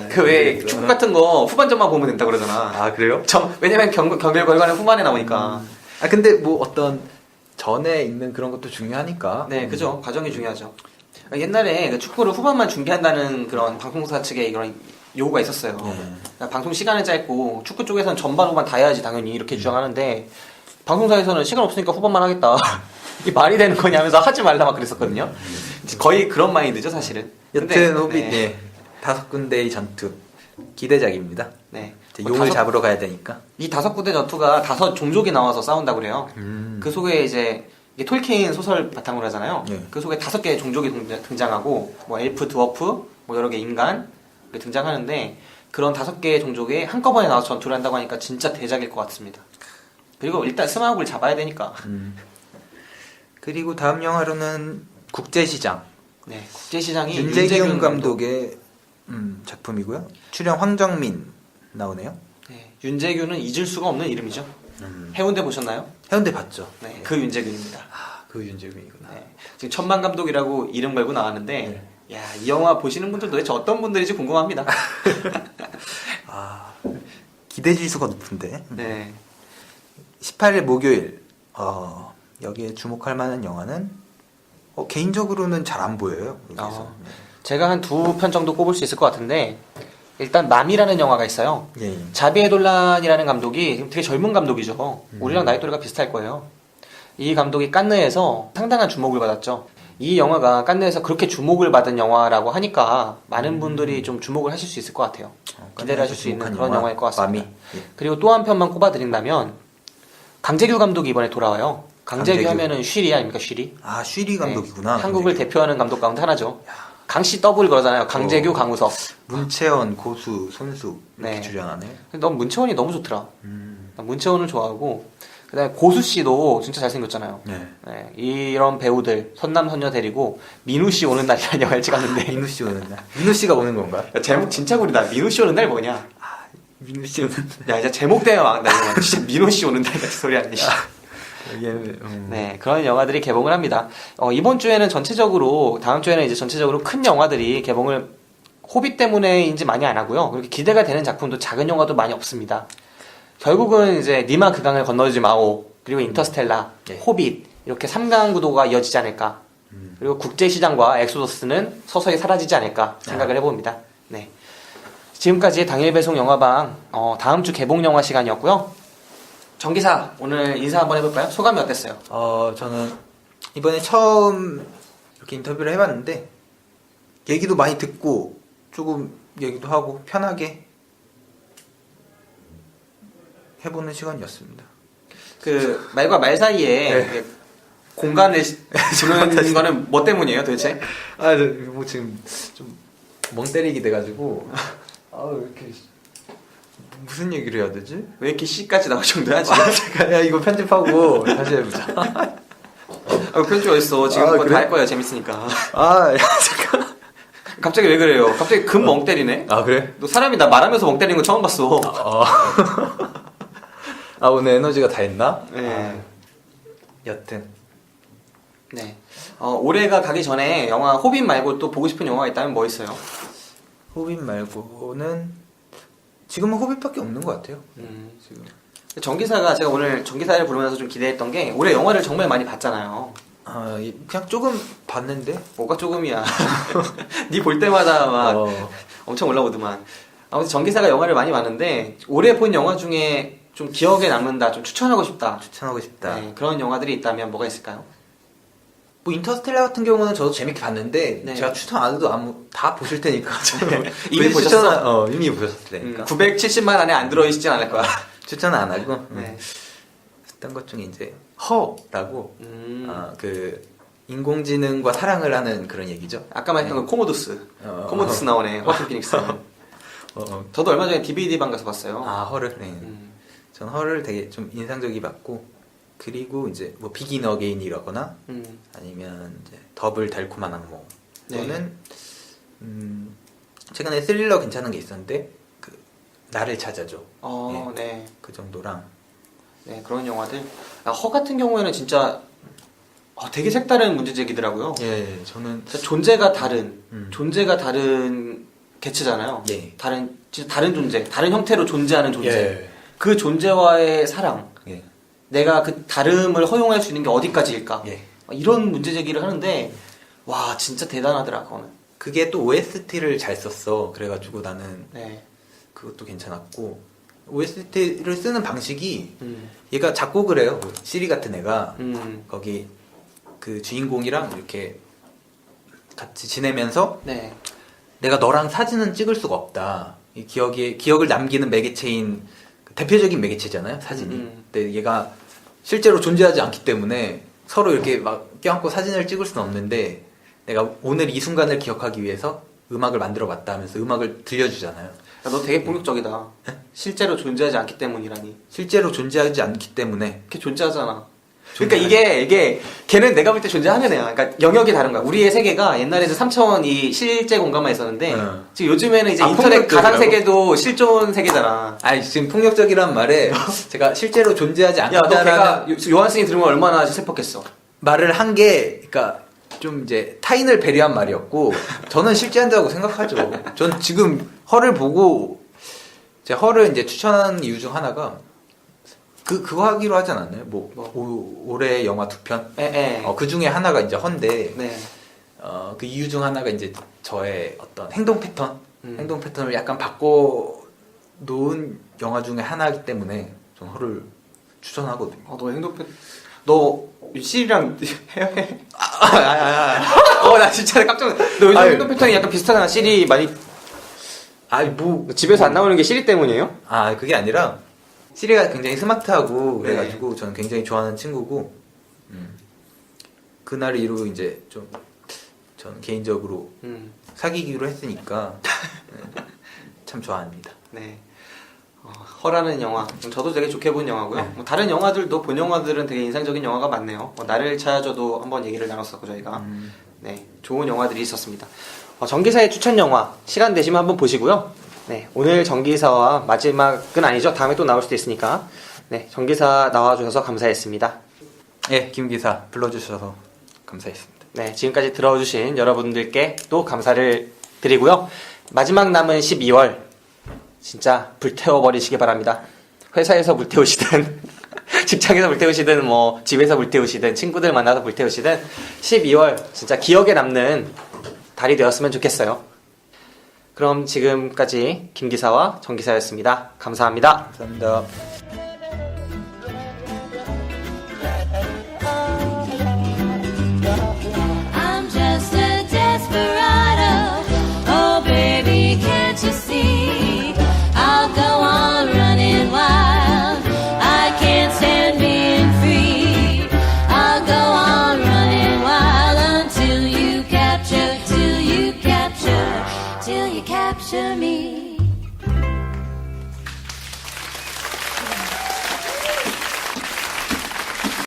그 왜 축구 같은 거 후반전만 보면 된다 그러잖아. 그래요? 왜냐면 경기 결과는 후반에 나오니까. 근데 뭐 어떤 전에 있는 그런 것도 중요하니까. 네, 그죠. 과정이 중요하죠. 옛날에 그 축구를 후반만 중계한다는 그런 방송사 측의 이런 요구가 있었어요. 그러니까 방송 시간이 짧고 축구 쪽에서는 전반 후반 다 해야지 당연히 이렇게 주장하는데 방송사에서는 시간 없으니까 후반만 하겠다. 이게 말이 되는 거냐면서 하지 말라 막 그랬었거든요. 거의 그런 마인드죠, 사실은. 여튼 호빗 5군데의 전투 기대작입니다. 네. 용을 잡으러 가야 되니까. 이 5군데 전투가 5 종족이 나와서 싸운다고 그래요. 그 속에 이제 이게 톨키인 소설 바탕으로 하잖아요. 그 속에 5개의 종족이 등장하고 뭐 엘프, 드워프, 뭐 여러 개 인간 이렇게 등장하는데 그런 5개의 종족이 한꺼번에 나와서 전투를 한다고 하니까 진짜 대작일 것 같습니다. 그리고 일단 스마욱을 잡아야 되니까. 그리고 다음 영화로는 국제시장. 네, 국제시장이 윤재균 감독의 작품이고요. 출연 황정민 나오네요. 네, 윤재균은 잊을 수가 없는 이름이죠. 해운대 보셨나요? 해운대 봤죠. 네, 그 윤재균입니다. 그 윤재균이구나. 네, 지금 천만 감독이라고 이름 걸고 나왔는데 야, 이 영화 보시는 분들 도대체 어떤 분들인지 궁금합니다. 기대 지수가 높은데. 네. 18일 목요일. 여기에 주목할 만한 영화는 개인적으로는 잘 안 보여요. 여기서. 제가 한 2편 정도 꼽을 수 있을 것 같은데 일단 맘이라는 영화가 있어요. 예. 자비에 돌란이라는 감독이 되게 젊은 감독이죠. 우리랑 나이 또래가 비슷할 거예요. 이 감독이 칸느에서 상당한 주목을 받았죠. 이 영화가 칸느에서 그렇게 주목을 받은 영화라고 하니까 많은 분들이 좀 주목을 하실 수 있을 것 같아요. 기대를 하실 수 있는 그런 영화일 것 같습니다. 맘이. 예. 그리고 또 한 편만 꼽아드린다면 강재규 감독이 이번에 돌아와요. 강재규 강재규. 하면은 쉬리 아닙니까, 쉬리? 아, 쉬리 감독이구나. 네, 한국을 대표하는 감독 가운데 하나죠. 강씨 더블 그러잖아요. 강재규, 강우석. 문채원, 고수, 손수 이렇게 네. 출연하네. 근데 너무 문채원이 너무 좋더라. 난 문채원을 좋아하고 그다음에 고수 씨도 진짜 잘생겼잖아요. 네. 네, 이런 배우들 선남 선녀 데리고 민우 씨 오는 날이라는 영화를 찍었는데 민우 씨 오는 날. 민우 씨가 오는 건가? 야, 제목 진짜 구리다. 민우 씨 오는 날 뭐냐? 민우 씨 오는 날. 야 이제 제목 때문에 막 나 진짜 민우 씨 오는 날 같은 소리 아니니? 네, 그런 영화들이 개봉을 합니다. 이번 주에는 전체적으로 다음 주에는 이제 전체적으로 큰 영화들이 개봉을 호빗 때문에인지 많이 안 하고요. 그렇게 기대가 되는 작품도 작은 영화도 많이 없습니다. 결국은 이제 니마 그강을 건너지 마오 그리고 인터스텔라, 네. 호빗 이렇게 3강 구도가 이어지지 않을까. 그리고 국제시장과 엑소더스는 서서히 사라지지 않을까 생각을 해봅니다. 네. 지금까지 당일 배송 영화방 다음 주 개봉 영화 시간이었고요. 정기사 오늘 인사 한번 해볼까요? 소감이 어땠어요? 저는 이번에 처음 이렇게 인터뷰를 해봤는데 얘기도 많이 듣고 조금 얘기도 하고 편하게 해보는 시간이었습니다. 그 말과 말 사이에 네. 이게 공간을 주는 거는 뭐 때문이에요, 도대체? 뭐 지금 좀 멍 때리게 돼가지고 왜 이렇게 무슨 얘기를 해야 되지? 왜 이렇게 C까지 나올 정도야 지금? 잠깐, 야 이거 편집하고 다시 해보자. 편집 어딨어? 지금 아, 그거 그래? 다 할 거야, 재밌으니까. 야 잠깐. 갑자기 왜 그래요? 갑자기 금 멍 때리네? 그래? 너 사람이 나 말하면서 멍 때리는 거 처음 봤어. 오늘 에너지가 다 했나? 네. 여튼 네. 올해가 가기 전에 영화 호빗 말고 또 보고 싶은 영화가 있다면 뭐 있어요? 호빗 말고는 지금은 호빗밖에 없는 것 같아요. 지금. 전기사가 제가 오늘 전기사를 부르면서 좀 기대했던 게 올해 영화를 정말 많이 봤잖아요. 그냥 조금 봤는데. 뭐가 조금이야. 니 볼 때마다 막 엄청 올라오더만. 아무튼 전기사가 영화를 많이 봤는데 올해 본 영화 중에 좀 기억에 남는다, 좀 추천하고 싶다. 추천하고 싶다. 네, 그런 영화들이 있다면 뭐가 있을까요? 뭐 인터스텔라 같은 경우는 저도 재밌게 봤는데 네. 제가 추천 안 해도 다 보실 테니까 이미 보셨어? 이미 보셨으니까 970만 안에 안 들어있진 않을 거야. 추천은 안 하고 네. 했던 것 중에 이제 허라고 음. 그 인공지능과 사랑을 하는 그런 얘기죠. 아까 말했던 거 코모도스. 어. 코모도스 나오네. 호아킨 피닉스. 저도 얼마 전에 DVD방 가서 봤어요. 허를. 네. 전 허를 되게 좀 인상적이 봤고 그리고 이제 뭐 비긴 어게인이라거나 아니면 이제 더블 달콤한 악몽 또는 최근에 스릴러 괜찮은 게 있었는데 그 나를 찾아줘. 네. 그 정도랑 네, 그런 영화들. 허 같은 경우에는 진짜 되게 색다른 문제 제기더라고요. 예, 저는 진짜 존재가 다른 개체잖아요. 예. 진짜 다른 존재, 다른 형태로 존재하는 존재. 예. 그 존재와의 사랑. 예. 내가 그 다름을 허용할 수 있는 게 어디까지일까? 예. 이런 문제 제기를 하는데 와 진짜 대단하더라 그거는. 그게 또 OST를 잘 썼어. 그래가지고 나는 네. 그것도 괜찮았고 OST를 쓰는 방식이 음. 얘가 작곡을 해요. 시리 같은 애가 음. 거기 그 주인공이랑 이렇게 같이 지내면서 네. 내가 너랑 사진은 찍을 수가 없다. 이 기억을 남기는 매개체인 그 대표적인 매개체잖아요, 사진이. 근데 얘가 실제로 존재하지 않기 때문에 서로 이렇게 막 껴안고 사진을 찍을 수는 없는데 내가 오늘 이 순간을 기억하기 위해서 음악을 만들어 봤다 하면서 음악을 들려주잖아요. 야, 너 되게 폭력적이다. 실제로 존재하지 않기 때문이라니. 실제로 존재하지 않기 때문에 걔 존재하잖아. 그러니까 이게 걔는 내가 볼 때 존재하는 애야. 그러니까 영역이 다른 거야. 우리의 세계가 옛날에는 3차원 이 실제 공간만 있었는데 지금 요즘에는 이제 인터넷 가상 세계도 실존 세계잖아. 아니 지금 폭력적이란 말에 제가 실제로 존재하지 야, 너 않다라는 걔가 요한슨이 들으면 얼마나 슬펐겠어. 말을 한 게 그러니까 좀 이제 타인을 배려한 말이었고 저는 실제한다고 생각하죠. 전 지금 허를 보고 제 허를 이제 추천한 이유 중 하나가 그거 하기로 하지 않았나요? 올해 영화 2편? 그 중에 하나가 이제 헌데 네. 그 이유 중 하나가 이제 저의 어떤 행동 패턴을 약간 바꿔 놓은 영화 중에 하나이기 때문에 전 허를 추천하거든요. 너 행동패 너 실이랑 헤어해. 나 진짜 깜짝 놀랐어. 너 요즘 행동 패턴이 약간 비슷하잖아. 실이 많이. 아니 뭐 집에서 안 나오는 게 시리 때문이에요? 그게 아니라 시리가 굉장히 스마트하고 네. 그래가지고 저는 굉장히 좋아하는 친구고 그날을 이루고 이제 좀 저는 개인적으로 사귀기로 했으니까 참 좋아합니다. 네. 허라는 영화. 저도 되게 좋게 본 영화고요. 뭐 다른 영화들도 본 영화들은 되게 인상적인 영화가 많네요. 나를 찾아줘도 한번 얘기를 나눴었고 저희가. 네, 좋은 영화들이 있었습니다. 정기사의 추천 영화 시간 되시면 한번 보시고요. 네, 오늘 정기사와 마지막은 아니죠. 다음에 또 나올 수도 있으니까. 네, 정기사 나와주셔서 감사했습니다. 네, 김 기사 불러주셔서 감사했습니다. 네, 지금까지 들어주신 여러분들께 또 감사를 드리고요. 마지막 남은 12월 진짜 불태워버리시기 바랍니다. 회사에서 불태우시든 직장에서 불태우시든 뭐 집에서 불태우시든 친구들 만나서 불태우시든 12월 진짜 기억에 남는 달이 되었으면 좋겠어요. 그럼 지금까지 김기사와 정기사였습니다. 감사합니다. 감사합니다.